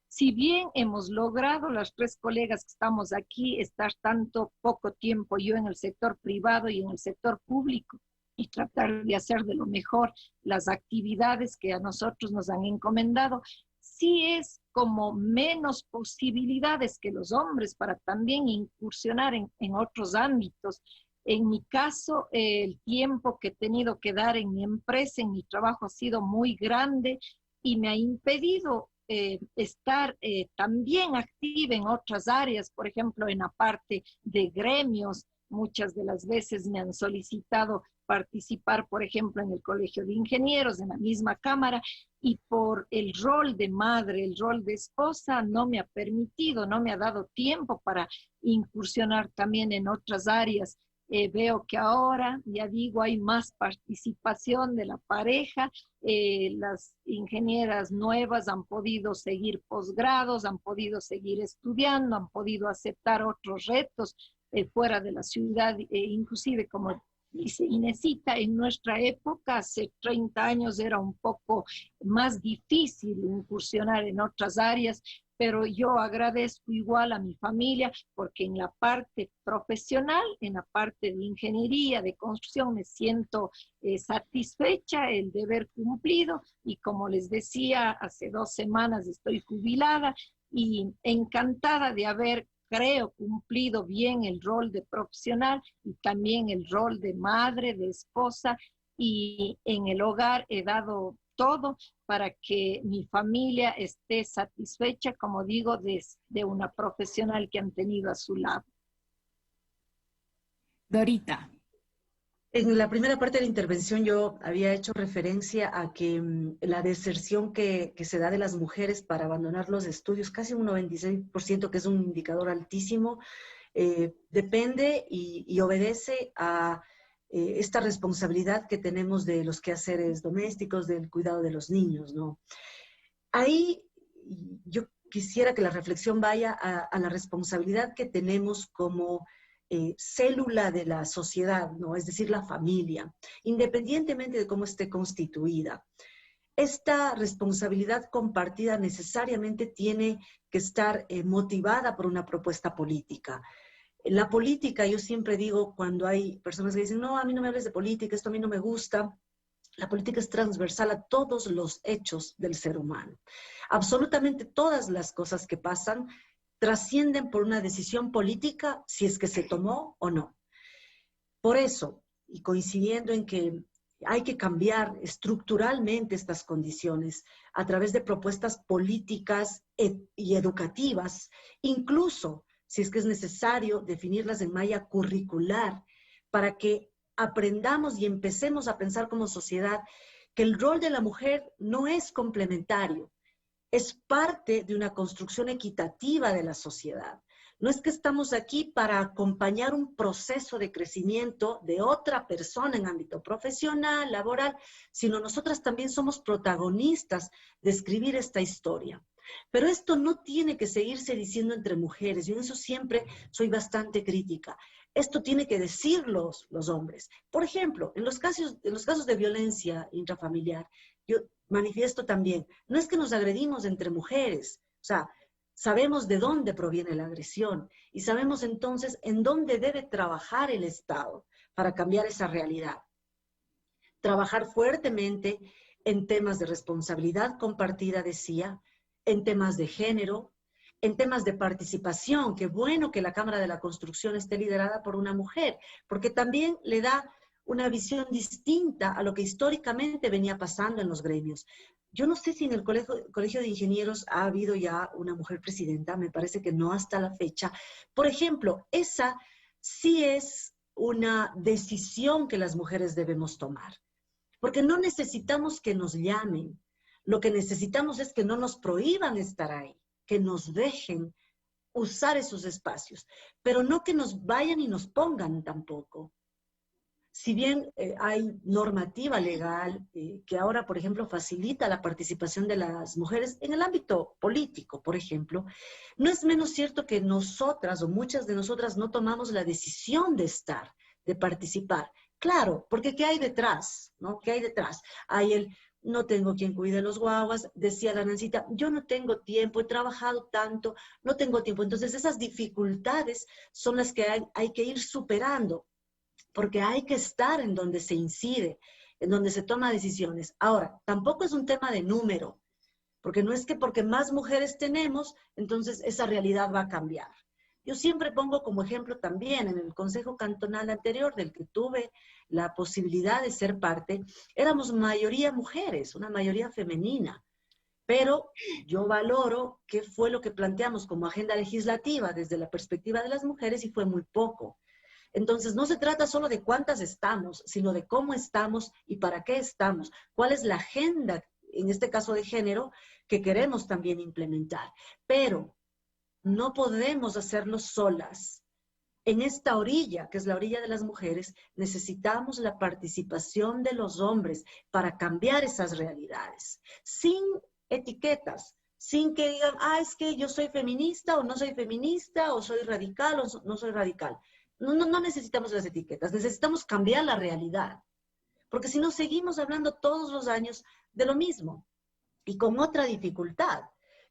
Si bien hemos logrado, las 3 colegas que estamos aquí, estar tanto poco tiempo, yo en el sector privado y en el sector público, y tratar de hacer de lo mejor las actividades que a nosotros nos han encomendado, sí es como menos posibilidades que los hombres para también incursionar en otros ámbitos. En mi caso, el tiempo que he tenido que dar en mi empresa, en mi trabajo, ha sido muy grande y me ha impedido estar también activa en otras áreas, por ejemplo, en la parte de gremios. Muchas de las veces me han solicitado participar, por ejemplo, en el Colegio de Ingenieros, en la misma cámara, y por el rol de madre, el rol de esposa, no me ha permitido, no me ha dado tiempo para incursionar también en otras áreas. Veo que ahora, ya digo, hay más participación de la pareja, las ingenieras nuevas han podido seguir posgrados, han podido seguir estudiando, han podido aceptar otros retos fuera de la ciudad, inclusive como dice Inesita, en nuestra época, hace 30 años, era un poco más difícil incursionar en otras áreas, pero yo agradezco igual a mi familia porque en la parte profesional, en la parte de ingeniería, de construcción, me siento satisfecha, el deber cumplido, y como les decía, hace 2 semanas estoy jubilada y encantada de haber, creo, cumplido bien el rol de profesional y también el rol de madre, de esposa, y en el hogar he dado todo para que mi familia esté satisfecha, como digo, de una profesional que han tenido a su lado. Dorita. En la primera parte de la intervención yo había hecho referencia a que la deserción que se da de las mujeres para abandonar los estudios, casi un 96%, que es un indicador altísimo, depende y obedece a esta responsabilidad que tenemos de los quehaceres domésticos, del cuidado de los niños, ¿no? Ahí yo quisiera que la reflexión vaya a la responsabilidad que tenemos como célula de la sociedad, ¿no? Es decir, la familia, independientemente de cómo esté constituida. Esta responsabilidad compartida necesariamente tiene que estar motivada por una propuesta política. La política, yo siempre digo, cuando hay personas que dicen, no, a mí no me hables de política, esto a mí no me gusta, la política es transversal a todos los hechos del ser humano. Absolutamente todas las cosas que pasan trascienden por una decisión política, si es que se tomó o no. Por eso, y coincidiendo en que hay que cambiar estructuralmente estas condiciones a través de propuestas políticas y educativas, incluso si es que es necesario definirlas en malla curricular, para que aprendamos y empecemos a pensar como sociedad que el rol de la mujer no es complementario, es parte de una construcción equitativa de la sociedad. No es que estamos aquí para acompañar un proceso de crecimiento de otra persona en ámbito profesional, laboral, sino nosotras también somos protagonistas de escribir esta historia. Pero esto no tiene que seguirse diciendo entre mujeres. Yo en eso siempre soy bastante crítica. Esto tiene que decir los hombres. Por ejemplo, en los casos de violencia intrafamiliar, yo manifiesto también, no es que nos agredimos entre mujeres, o sea, sabemos de dónde proviene la agresión y sabemos entonces en dónde debe trabajar el Estado para cambiar esa realidad. Trabajar fuertemente en temas de responsabilidad compartida, decía, en temas de género, en temas de participación. Qué bueno que la Cámara de la Construcción esté liderada por una mujer, porque también le da una visión distinta a lo que históricamente venía pasando en los gremios. Yo no sé si en el Colegio de Ingenieros ha habido ya una mujer presidenta, me parece que no hasta la fecha. Por ejemplo, esa sí es una decisión que las mujeres debemos tomar, porque no necesitamos que nos llamen, lo que necesitamos es que no nos prohíban estar ahí, que nos dejen usar esos espacios, pero no que nos vayan y nos pongan tampoco. Si bien hay normativa legal que ahora, por ejemplo, facilita la participación de las mujeres en el ámbito político, por ejemplo, no es menos cierto que nosotras o muchas de nosotras no tomamos la decisión de estar, de participar. Claro, porque ¿qué hay detrás? ¿No? ¿Qué hay detrás? Hay el no tengo quien cuide los guaguas, decía la Nancita, yo no tengo tiempo, he trabajado tanto, no tengo tiempo. Entonces esas dificultades son las que hay que ir superando, porque hay que estar en donde se incide, en donde se toma decisiones. Ahora, tampoco es un tema de número, porque no es que porque más mujeres tenemos, entonces esa realidad va a cambiar. Yo siempre pongo como ejemplo también en el Consejo Cantonal anterior, del que tuve la posibilidad de ser parte, éramos mayoría mujeres, una mayoría femenina, pero yo valoro qué fue lo que planteamos como agenda legislativa desde la perspectiva de las mujeres y fue muy poco. Entonces, no se trata solo de cuántas estamos, sino de cómo estamos y para qué estamos. ¿Cuál es la agenda, en este caso de género, que queremos también implementar? Pero no podemos hacerlo solas. En esta orilla, que es la orilla de las mujeres, necesitamos la participación de los hombres para cambiar esas realidades, sin etiquetas, sin que digan, es que yo soy feminista o no soy feminista, o soy radical o no soy radical. No necesitamos las etiquetas, necesitamos cambiar la realidad, porque si no seguimos hablando todos los años de lo mismo y con otra dificultad,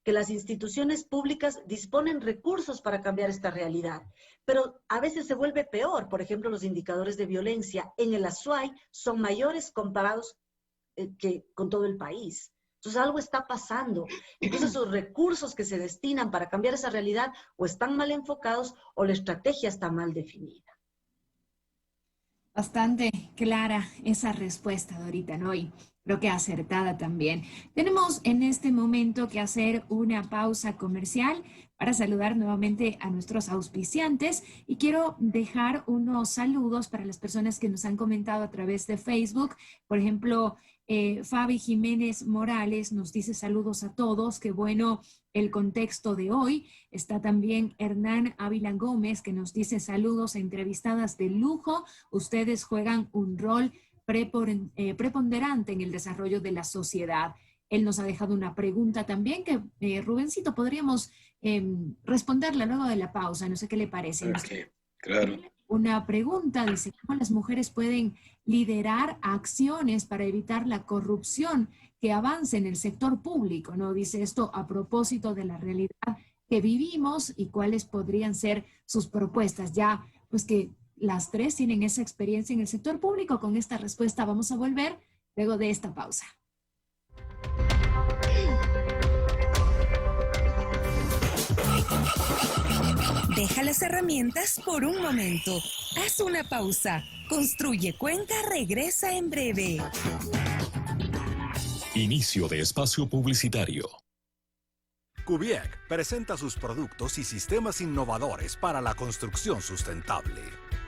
que las instituciones públicas disponen recursos para cambiar esta realidad, pero a veces se vuelve peor. Por ejemplo, los indicadores de violencia en el Azuay son mayores comparados que con todo el país. Entonces algo está pasando. Entonces esos recursos que se destinan para cambiar esa realidad o están mal enfocados o la estrategia está mal definida. Bastante clara esa respuesta, Dorita, ¿no? Y Creo que acertada también. Tenemos en este momento que hacer una pausa comercial para saludar nuevamente a nuestros auspiciantes y quiero dejar unos saludos para las personas que nos han comentado a través de Facebook. Por ejemplo, Fabi Jiménez Morales nos dice saludos a todos, qué bueno el contexto de hoy. Está también Hernán Ávila Gómez que nos dice saludos a entrevistadas de lujo. Ustedes juegan un rol preponderante en el desarrollo de la sociedad. Él nos ha dejado una pregunta también que, Rubencito, podríamos responderla luego de la pausa. No sé qué le parece. Okay, claro. Una pregunta, dice, ¿cómo las mujeres pueden liderar acciones para evitar la corrupción que avance en el sector público? ¿No? Dice esto a propósito de la realidad que vivimos y cuáles podrían ser sus propuestas. Ya, pues que las tres tienen esa experiencia en el sector público. Con esta respuesta vamos a volver luego de esta pausa. Deja las herramientas por un momento. Haz una pausa. Construye Cuenca regresa en breve. Inicio de espacio publicitario. Kubiec presenta sus productos y sistemas innovadores para la construcción sustentable.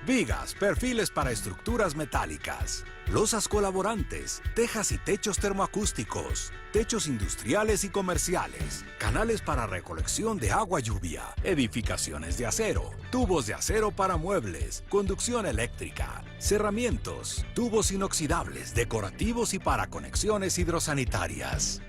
Vigas, perfiles para estructuras metálicas, losas colaborantes, tejas y techos termoacústicos, techos industriales y comerciales, canales para recolección de agua lluvia, edificaciones de acero, tubos de acero para muebles, conducción eléctrica, cerramientos, tubos inoxidables, decorativos y para conexiones hidrosanitarias.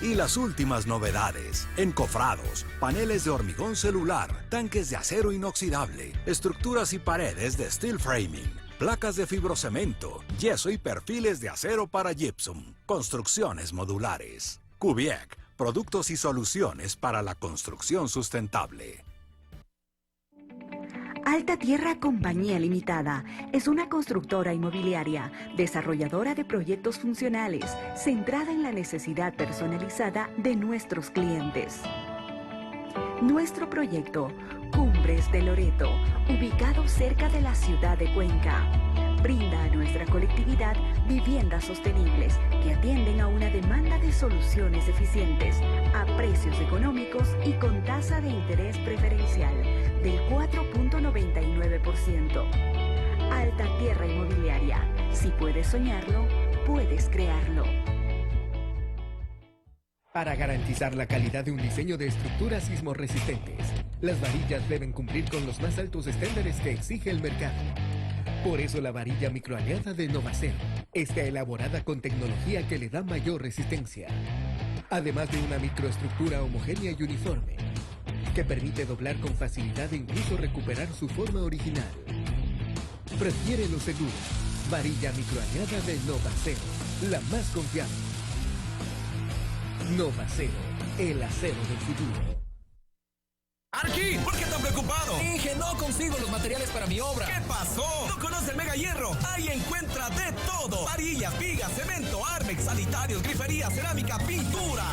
Y las últimas novedades, encofrados, paneles de hormigón celular, tanques de acero inoxidable, estructuras y paredes de steel framing, placas de fibrocemento, yeso y perfiles de acero para gypsum, construcciones modulares. Kubiec, productos y soluciones para la construcción sustentable. Alta Tierra Compañía Limitada es una constructora inmobiliaria, desarrolladora de proyectos funcionales, centrada en la necesidad personalizada de nuestros clientes. Nuestro proyecto, Cumbres de Loreto, ubicado cerca de la ciudad de Cuenca, brinda a nuestra colectividad viviendas sostenibles que atienden a una demanda de soluciones eficientes, a precios económicos y con tasa de interés preferencial del 4.99%. Alta Tierra Inmobiliaria. Si puedes soñarlo, puedes crearlo. Para garantizar la calidad de un diseño de estructuras sismorresistentes, las varillas deben cumplir con los más altos estándares que exige el mercado. Por eso la varilla microaliada de Novacero está elaborada con tecnología que le da mayor resistencia, además de una microestructura homogénea y uniforme, que permite doblar con facilidad e incluso recuperar su forma original. Prefiere lo seguro. Varilla microaliada de Novacero, la más confiable. Novacero, el acero del futuro. Arqui, ¿por qué tan preocupado? Inge, no consigo los materiales para mi obra. ¿Qué pasó? ¿No conoce el Mega Hierro? Ahí encuentra de todo. Varillas, vigas, cemento, armex, sanitarios, grifería, cerámica, pintura.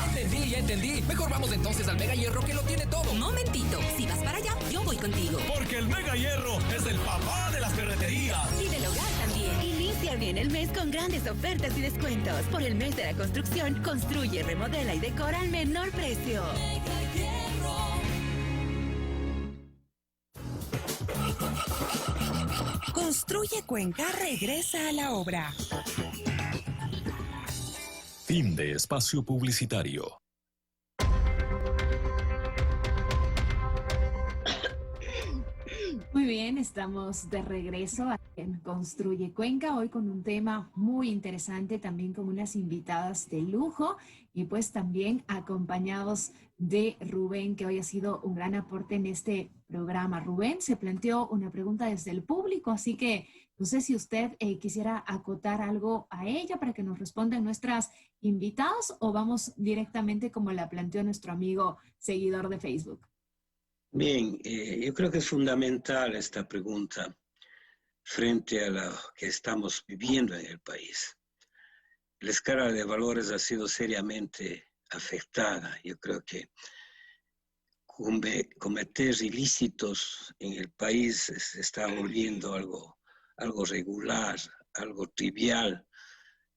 Ya entendí. Mejor vamos entonces al Mega Hierro que lo tiene todo. Momentito, si vas para allá, yo voy contigo. Porque el Mega Hierro es el papá de las ferreterías. Y del hogar también. Inicia bien el mes con grandes ofertas y descuentos. Por el mes de la construcción, construye, remodela y decora al menor precio. Mega Hierro. Construye Cuenca regresa a la obra. Fin de espacio publicitario. Muy bien, estamos de regreso en Construye Cuenca, hoy con un tema muy interesante, también con unas invitadas de lujo y pues también acompañados de Rubén, que hoy ha sido un gran aporte en este programa. Rubén se planteó una pregunta desde el público, así que no sé si usted quisiera acotar algo a ella para que nos respondan nuestras invitadas o vamos directamente como la planteó nuestro amigo seguidor de Facebook. Bien, yo creo que es fundamental esta pregunta frente a lo que estamos viviendo en el país. La escala de valores ha sido seriamente afectada. Yo creo que cometer ilícitos en el país se está volviendo algo regular, algo trivial.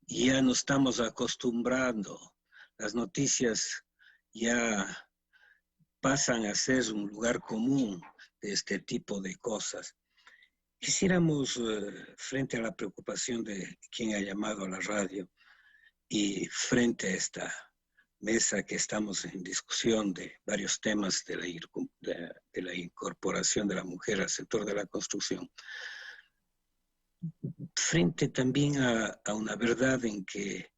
y ya nos estamos acostumbrando. Las noticias ya pasan a ser un lugar común de este tipo de cosas. Quisiéramos, frente a la preocupación de quien ha llamado a la radio y frente a esta mesa que estamos en discusión de varios temas de la incorporación de la mujer al sector de la construcción, frente también a una verdad en que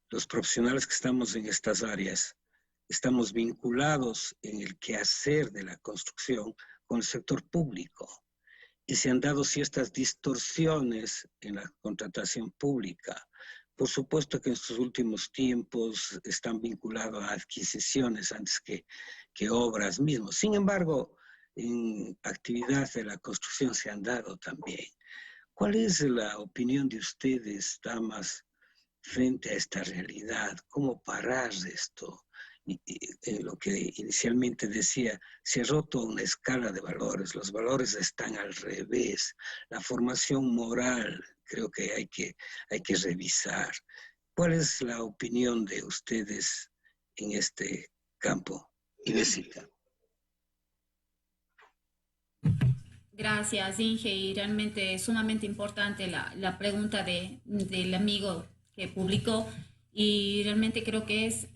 los profesionales que estamos en estas áreas estamos vinculados en el quehacer de la construcción con el sector público. Y se han dado ciertas distorsiones en la contratación pública. Por supuesto que en estos últimos tiempos están vinculados a adquisiciones antes que obras mismas. Sin embargo, en actividad de la construcción se han dado también. ¿Cuál es la opinión de ustedes, damas, frente a esta realidad? ¿Cómo parar esto? Lo que inicialmente decía, se ha roto una escala de valores, los valores están al revés, la formación moral creo que hay que revisar. ¿Cuál es la opinión de ustedes en este campo? Inesita. Gracias, Inge, y realmente es sumamente importante la pregunta del amigo que publicó, y realmente creo que es...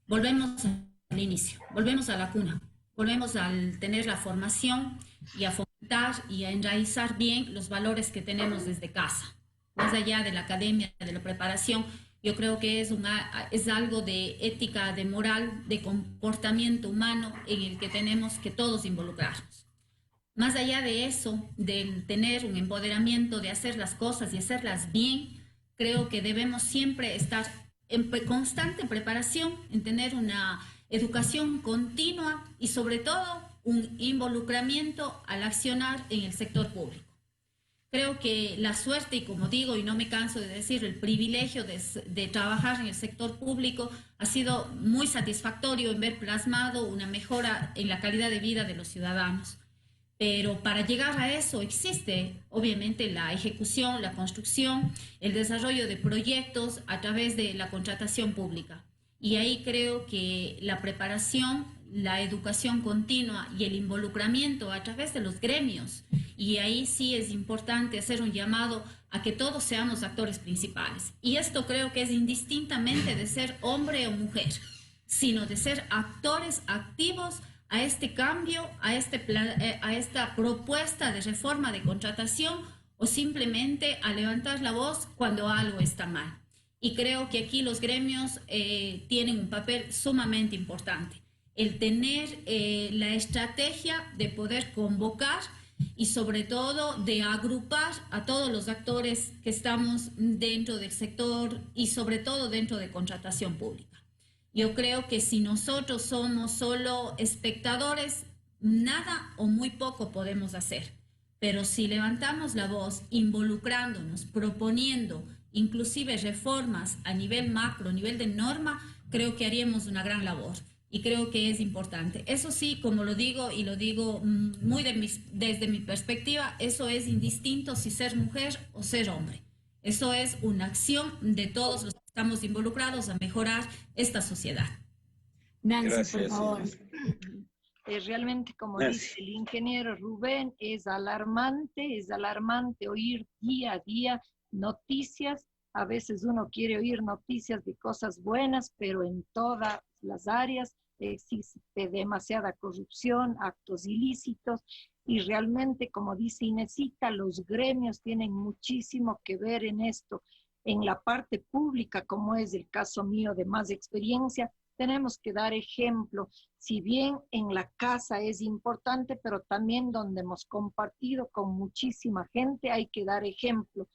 volvemos al inicio, volvemos a la cuna, volvemos al tener la formación y a fomentar y a enraizar bien los valores que tenemos desde casa, más allá de la academia, de la preparación. Yo creo que es algo de ética, de moral, de comportamiento humano en el que tenemos que todos involucrarnos. Más allá de eso, del tener un empoderamiento, de hacer las cosas y hacerlas bien, creo que debemos siempre estar en constante preparación, en tener una educación continua y sobre todo un involucramiento al accionar en el sector público. Creo que la suerte, y como digo, y no me canso de decir, el privilegio de trabajar en el sector público ha sido muy satisfactorio en ver plasmado una mejora en la calidad de vida de los ciudadanos. Pero para llegar a eso existe obviamente la ejecución, la construcción, el desarrollo de proyectos a través de la contratación pública. Y ahí creo que la preparación, la educación continua y el involucramiento a través de los gremios. Y ahí sí es importante hacer un llamado a que todos seamos actores principales. Y esto creo que es indistintamente de ser hombre o mujer, sino de ser actores activos a este cambio, a esta propuesta de reforma de contratación, o simplemente a levantar la voz cuando algo está mal. Y creo que aquí los gremios tienen un papel sumamente importante. El tener la estrategia de poder convocar y sobre todo de agrupar a todos los actores que estamos dentro del sector y sobre todo dentro de contratación pública. Yo creo que si nosotros somos solo espectadores, nada o muy poco podemos hacer. Pero si levantamos la voz, involucrándonos, proponiendo inclusive reformas a nivel macro, a nivel de norma, creo que haríamos una gran labor. Y creo que es importante. Eso sí, como lo digo, y lo digo muy desde mi perspectiva, eso es indistinto si ser mujer o ser hombre. Eso es una acción de todos los que estamos involucrados a mejorar esta sociedad. Nancy, Gracias, por favor. Realmente, como Gracias. dice el ingeniero Rubén, es alarmante oír día a día noticias. A veces uno quiere oír noticias de cosas buenas, pero en todas las áreas existe demasiada corrupción, actos ilícitos, y realmente, como dice Inesita, los gremios tienen muchísimo que ver en esto. En la parte pública, como es el caso mío de más experiencia, tenemos que dar ejemplo. Si bien en la casa es importante, pero también donde hemos compartido con muchísima gente hay que dar ejemplo.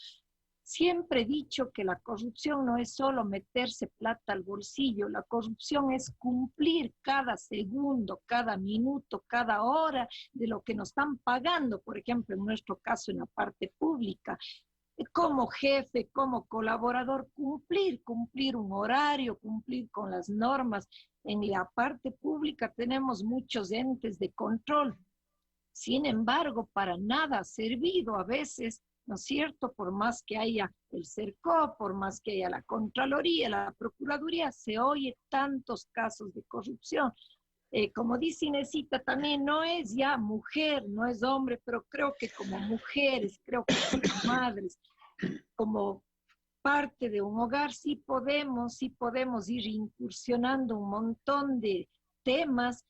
Siempre he dicho que la corrupción no es solo meterse plata al bolsillo, la corrupción es cumplir cada segundo, cada minuto, cada hora de lo que nos están pagando, por ejemplo, en nuestro caso en la parte pública. Como jefe, como colaborador, cumplir un horario, cumplir con las normas. En la parte pública tenemos muchos entes de control. Sin embargo, para nada ha servido a veces ¿no es cierto? Por más que haya el CERCO, por más que haya la Contraloría, la Procuraduría, se oye tantos casos de corrupción. Como dice Inesita, también no es ya mujer, no es hombre, pero creo que como mujeres, creo que como madres, como parte de un hogar, sí podemos ir incursionando un montón de temas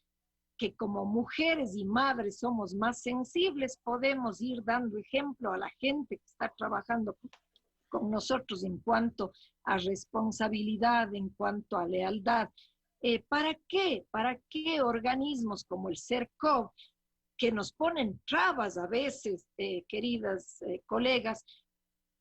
que como mujeres y madres somos más sensibles, podemos ir dando ejemplo a la gente que está trabajando con nosotros en cuanto a responsabilidad, en cuanto a lealtad. ¿Para qué? ¿Para qué organismos como el CERCO, que nos ponen trabas a veces, queridas colegas,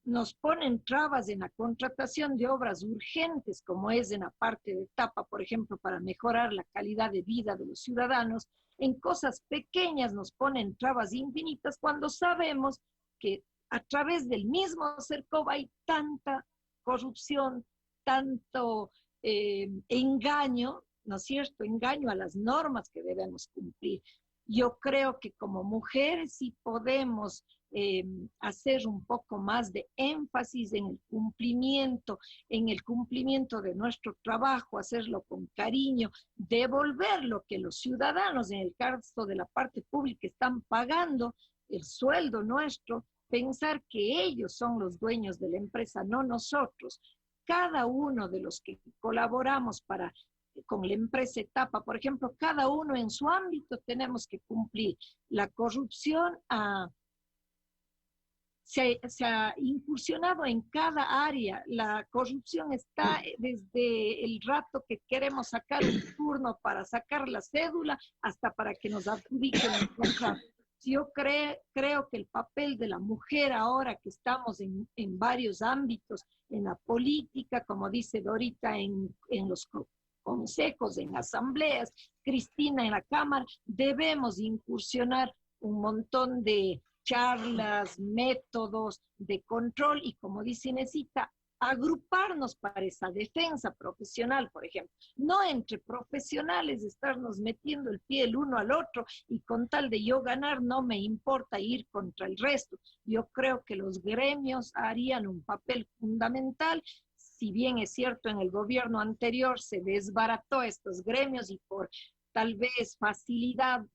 nos ponen trabas en la contratación de obras urgentes, como es en la parte de etapa, por ejemplo, para mejorar la calidad de vida de los ciudadanos? En cosas pequeñas nos ponen trabas infinitas cuando sabemos que a través del mismo CERCO hay tanta corrupción, tanto engaño, ¿no es cierto? Engaño a las normas que debemos cumplir. Yo creo que como mujeres sí podemos hacer un poco más de énfasis en el cumplimiento de nuestro trabajo, hacerlo con cariño, devolver lo que los ciudadanos, en el caso de la parte pública, están pagando, el sueldo nuestro, pensar que ellos son los dueños de la empresa, no nosotros. Cada uno de los que colaboramos con la empresa Etapa, por ejemplo, cada uno en su ámbito tenemos que cumplir. La corrupción se ha incursionado en cada área. La corrupción está desde el rato que queremos sacar un turno para sacar la cédula hasta para que nos adjudiquen el contrato. Yo creo que el papel de la mujer ahora que estamos en varios ámbitos, en la política, como dice Dorita, en los consejos, en asambleas, Cristina en la Cámara, debemos incursionar un montón de charlas, métodos de control y, como dice Inesita, agruparnos para esa defensa profesional, por ejemplo. No entre profesionales estarnos metiendo el pie el uno al otro y con tal de yo ganar no me importa ir contra el resto. Yo creo que los gremios harían un papel fundamental. Si bien es cierto, en el gobierno anterior se desbarató estos gremios y por tal vez facilidad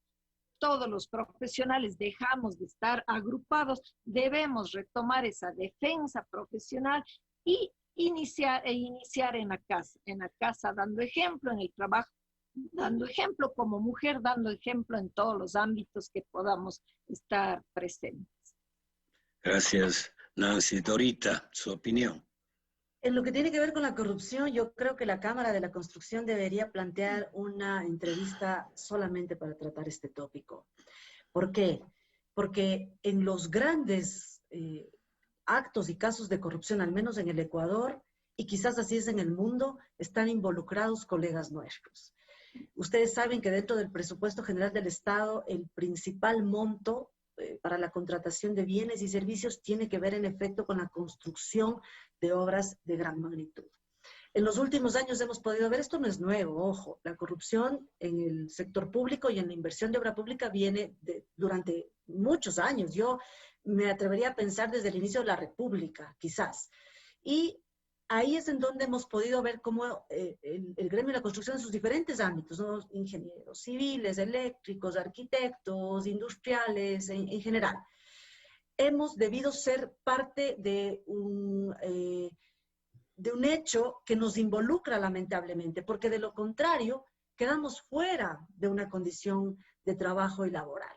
todos los profesionales dejamos de estar agrupados, debemos retomar esa defensa profesional y iniciar en la casa dando ejemplo, en el trabajo dando ejemplo, como mujer dando ejemplo en todos los ámbitos que podamos estar presentes. Gracias, Nancy. Dorita, su opinión. En lo que tiene que ver con la corrupción, yo creo que la Cámara de la Construcción debería plantear una entrevista solamente para tratar este tópico. ¿Por qué? Porque en los grandes actos y casos de corrupción, al menos en el Ecuador, y quizás así es en el mundo, están involucrados colegas nuestros. Ustedes saben que dentro del presupuesto general del Estado, el principal monto para la contratación de bienes y servicios tiene que ver en efecto con la construcción de obras de gran magnitud. En los últimos años hemos podido ver, esto no es nuevo, ojo, la corrupción en el sector público y en la inversión de obra pública viene durante muchos años. Yo me atrevería a pensar desde el inicio de la República, quizás. Y ahí es en donde hemos podido ver cómo el gremio de la construcción en sus diferentes ámbitos, ¿no? Ingenieros civiles, eléctricos, arquitectos, industriales, en general, hemos debido ser parte de un hecho que nos involucra lamentablemente, porque de lo contrario quedamos fuera de una condición de trabajo y laboral.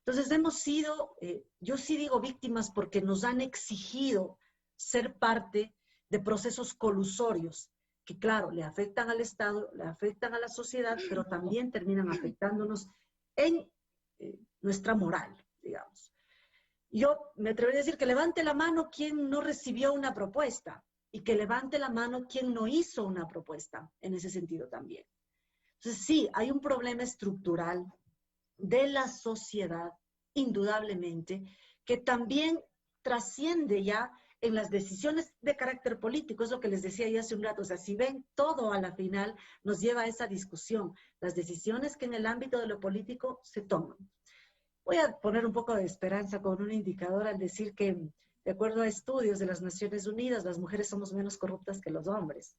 Entonces hemos sido, yo sí digo víctimas porque nos han exigido ser parte de procesos colusorios que, claro, le afectan al Estado, le afectan a la sociedad, pero también terminan afectándonos en nuestra moral, digamos. Yo me atrevería a decir que levante la mano quien no recibió una propuesta y que levante la mano quien no hizo una propuesta en ese sentido también. Entonces sí, hay un problema estructural de la sociedad, indudablemente, que también trasciende ya en las decisiones de carácter político. Es lo que les decía ya hace un rato. O sea, si ven, todo a la final nos lleva a esa discusión. Las decisiones que en el ámbito de lo político se toman. Voy a poner un poco de esperanza con un indicador al decir que De acuerdo a estudios de las Naciones Unidas, las mujeres somos menos corruptas que los hombres.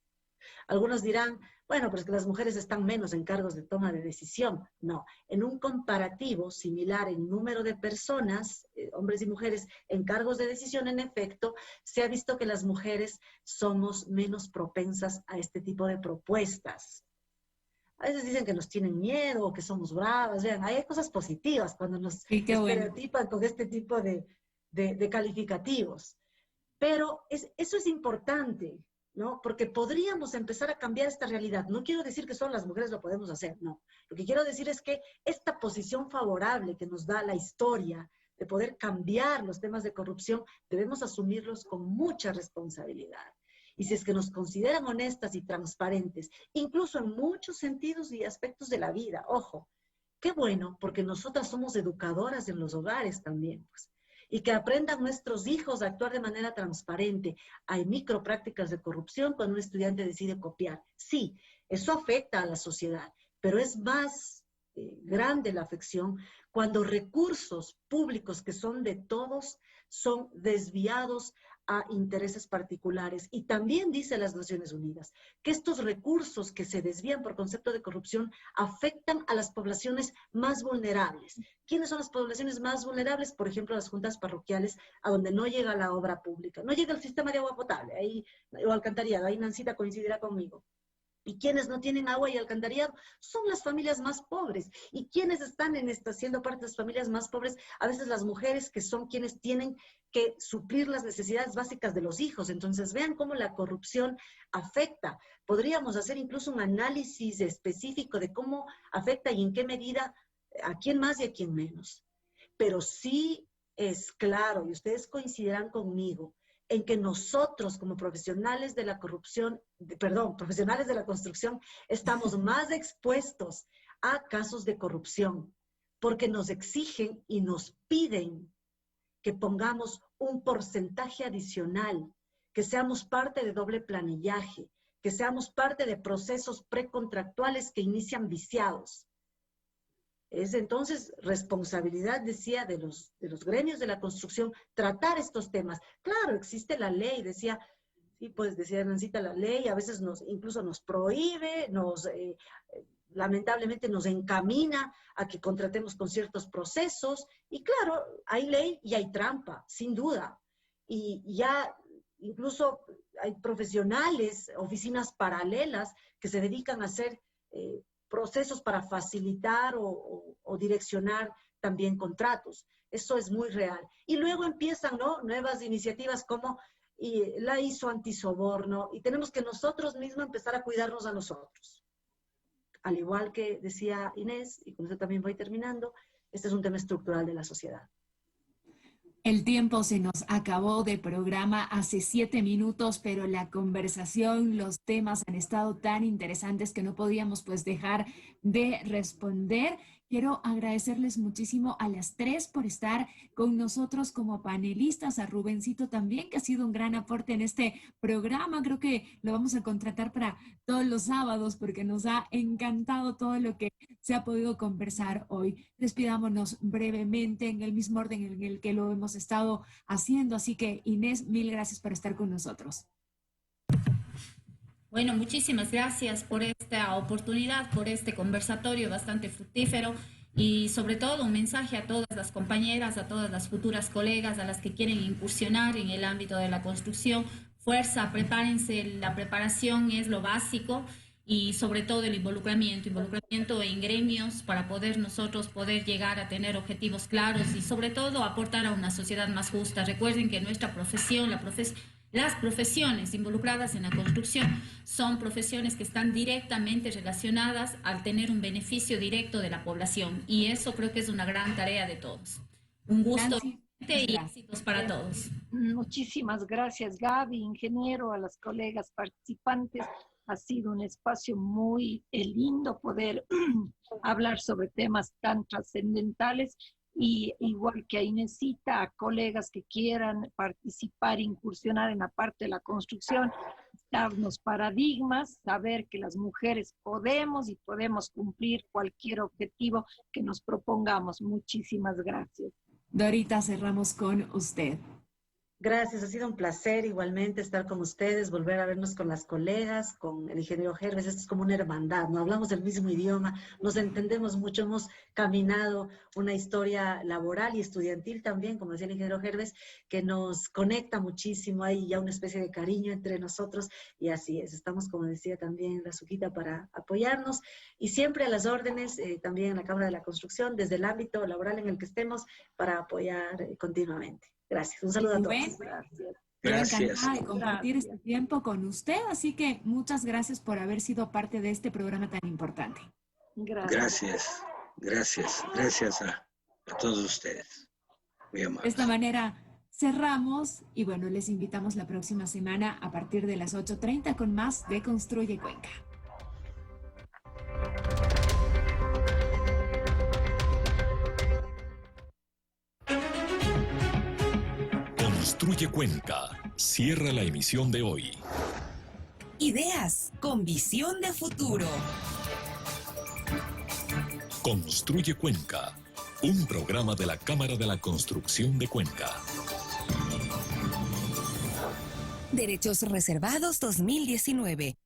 Algunos dirán, bueno, pero es que las mujeres están menos en cargos de toma de decisión. No, en un comparativo similar en número de personas, hombres y mujeres en cargos de decisión, en efecto, se ha visto que las mujeres somos menos propensas a este tipo de propuestas. A veces dicen que nos tienen miedo o que somos bravas. Vean, hay cosas positivas cuando nos estereotipan con este tipo de calificativos. Pero eso es importante, ¿no? Porque podríamos empezar a cambiar esta realidad. No quiero decir que solo las mujeres lo podemos hacer, no. Lo que quiero decir es que esta posición favorable que nos da la historia de poder cambiar los temas de corrupción, debemos asumirlos con mucha responsabilidad. Y si es que nos consideran honestas y transparentes, incluso en muchos sentidos y aspectos de la vida, ojo, qué bueno, porque nosotras somos educadoras en los hogares también, pues. Y que aprendan nuestros hijos a actuar de manera transparente. Hay microprácticas de corrupción cuando un estudiante decide copiar. Sí, eso afecta a la sociedad, pero es más grande la afección cuando recursos públicos que son de todos son desviados a intereses particulares. Y también dice las Naciones Unidas que estos recursos que se desvían por concepto de corrupción afectan a las poblaciones más vulnerables. ¿Quiénes son las poblaciones más vulnerables? Por ejemplo, las juntas parroquiales, a donde no llega la obra pública, no llega el sistema de agua potable, ahí, o alcantarillado, ahí Nancita coincidirá conmigo. Y quienes no tienen agua y alcantarillado son las familias más pobres. Y quienes están siendo parte de las familias más pobres, a veces las mujeres que son quienes tienen que suplir las necesidades básicas de los hijos. Entonces vean cómo la corrupción afecta. Podríamos hacer incluso un análisis específico de cómo afecta y en qué medida a quién más y a quién menos. Pero sí es claro, y ustedes coincidirán conmigo, en que nosotros como profesionales de la profesionales de la construcción, estamos más expuestos a casos de corrupción, porque nos exigen y nos piden que pongamos un porcentaje adicional, que seamos parte de doble planillaje, que seamos parte de procesos precontractuales que inician viciados. Es entonces responsabilidad, decía, de los gremios de la construcción tratar estos temas. Claro, existe la ley, decía, sí, pues decía Nancita, la ley a veces incluso nos prohíbe, lamentablemente nos encamina a que contratemos con ciertos procesos, y claro, hay ley y hay trampa, sin duda. Y ya incluso hay profesionales, oficinas paralelas que se dedican a hacer procesos para facilitar o direccionar también contratos. Eso es muy real. Y luego empiezan, ¿no?, nuevas iniciativas como la ISO antisoborno, y tenemos que nosotros mismos empezar a cuidarnos a nosotros. Al igual que decía Inés, y con eso también voy terminando, este es un tema estructural de la sociedad. El tiempo se nos acabó de programa hace 7 minutos, pero la conversación, los temas han estado tan interesantes que no podíamos pues dejar de responder. Quiero agradecerles muchísimo a las 3 por estar con nosotros como panelistas, a Rubencito también, que ha sido un gran aporte en este programa. Creo que lo vamos a contratar para todos los sábados porque nos ha encantado todo lo que se ha podido conversar hoy. Despidámonos brevemente en el mismo orden en el que lo hemos estado haciendo. Así que, Inés, mil gracias por estar con nosotros. Bueno, muchísimas gracias por esta oportunidad, por este conversatorio bastante fructífero y sobre todo un mensaje a todas las compañeras, a todas las futuras colegas, a las que quieren incursionar en el ámbito de la construcción. Fuerza, prepárense, la preparación es lo básico y sobre todo el involucramiento en gremios para nosotros poder llegar a tener objetivos claros y sobre todo aportar a una sociedad más justa. Recuerden que nuestra profesión, las profesiones involucradas en la construcción son profesiones que están directamente relacionadas al tener un beneficio directo de la población y eso creo que es una gran tarea de todos. Un gusto y éxitos para todos. Muchísimas gracias, Gaby, ingeniero, a las colegas participantes. Ha sido un espacio muy lindo poder hablar sobre temas tan trascendentales. Y igual que a Inesita, a colegas que quieran participar, incursionar en la parte de la construcción, darnos paradigmas, saber que las mujeres podemos cumplir cualquier objetivo que nos propongamos. Muchísimas gracias. Dorita, cerramos con usted. Gracias, ha sido un placer igualmente estar con ustedes, volver a vernos con las colegas, con el ingeniero Gerves. Esto es como una hermandad, ¿no? Hablamos el mismo idioma, nos entendemos mucho, hemos caminado una historia laboral y estudiantil también, como decía el ingeniero Gerves, que nos conecta muchísimo, hay ya una especie de cariño entre nosotros y así es. Estamos, como decía también la Suquita, para apoyarnos y siempre a las órdenes, también en la Cámara de la Construcción, desde el ámbito laboral en el que estemos, para apoyar continuamente. Gracias. Un saludo a todos. Gracias. Encantada de compartir este tiempo con usted, así que muchas gracias por haber sido parte de este programa tan importante. Gracias a todos ustedes. Muy amables. De esta manera cerramos y bueno, les invitamos la próxima semana a partir de las 8:30 con más de Construye Cuenca. Construye Cuenca. Cierra la emisión de hoy. Ideas con visión de futuro. Construye Cuenca. Un programa de la Cámara de la Construcción de Cuenca. Derechos Reservados 2019.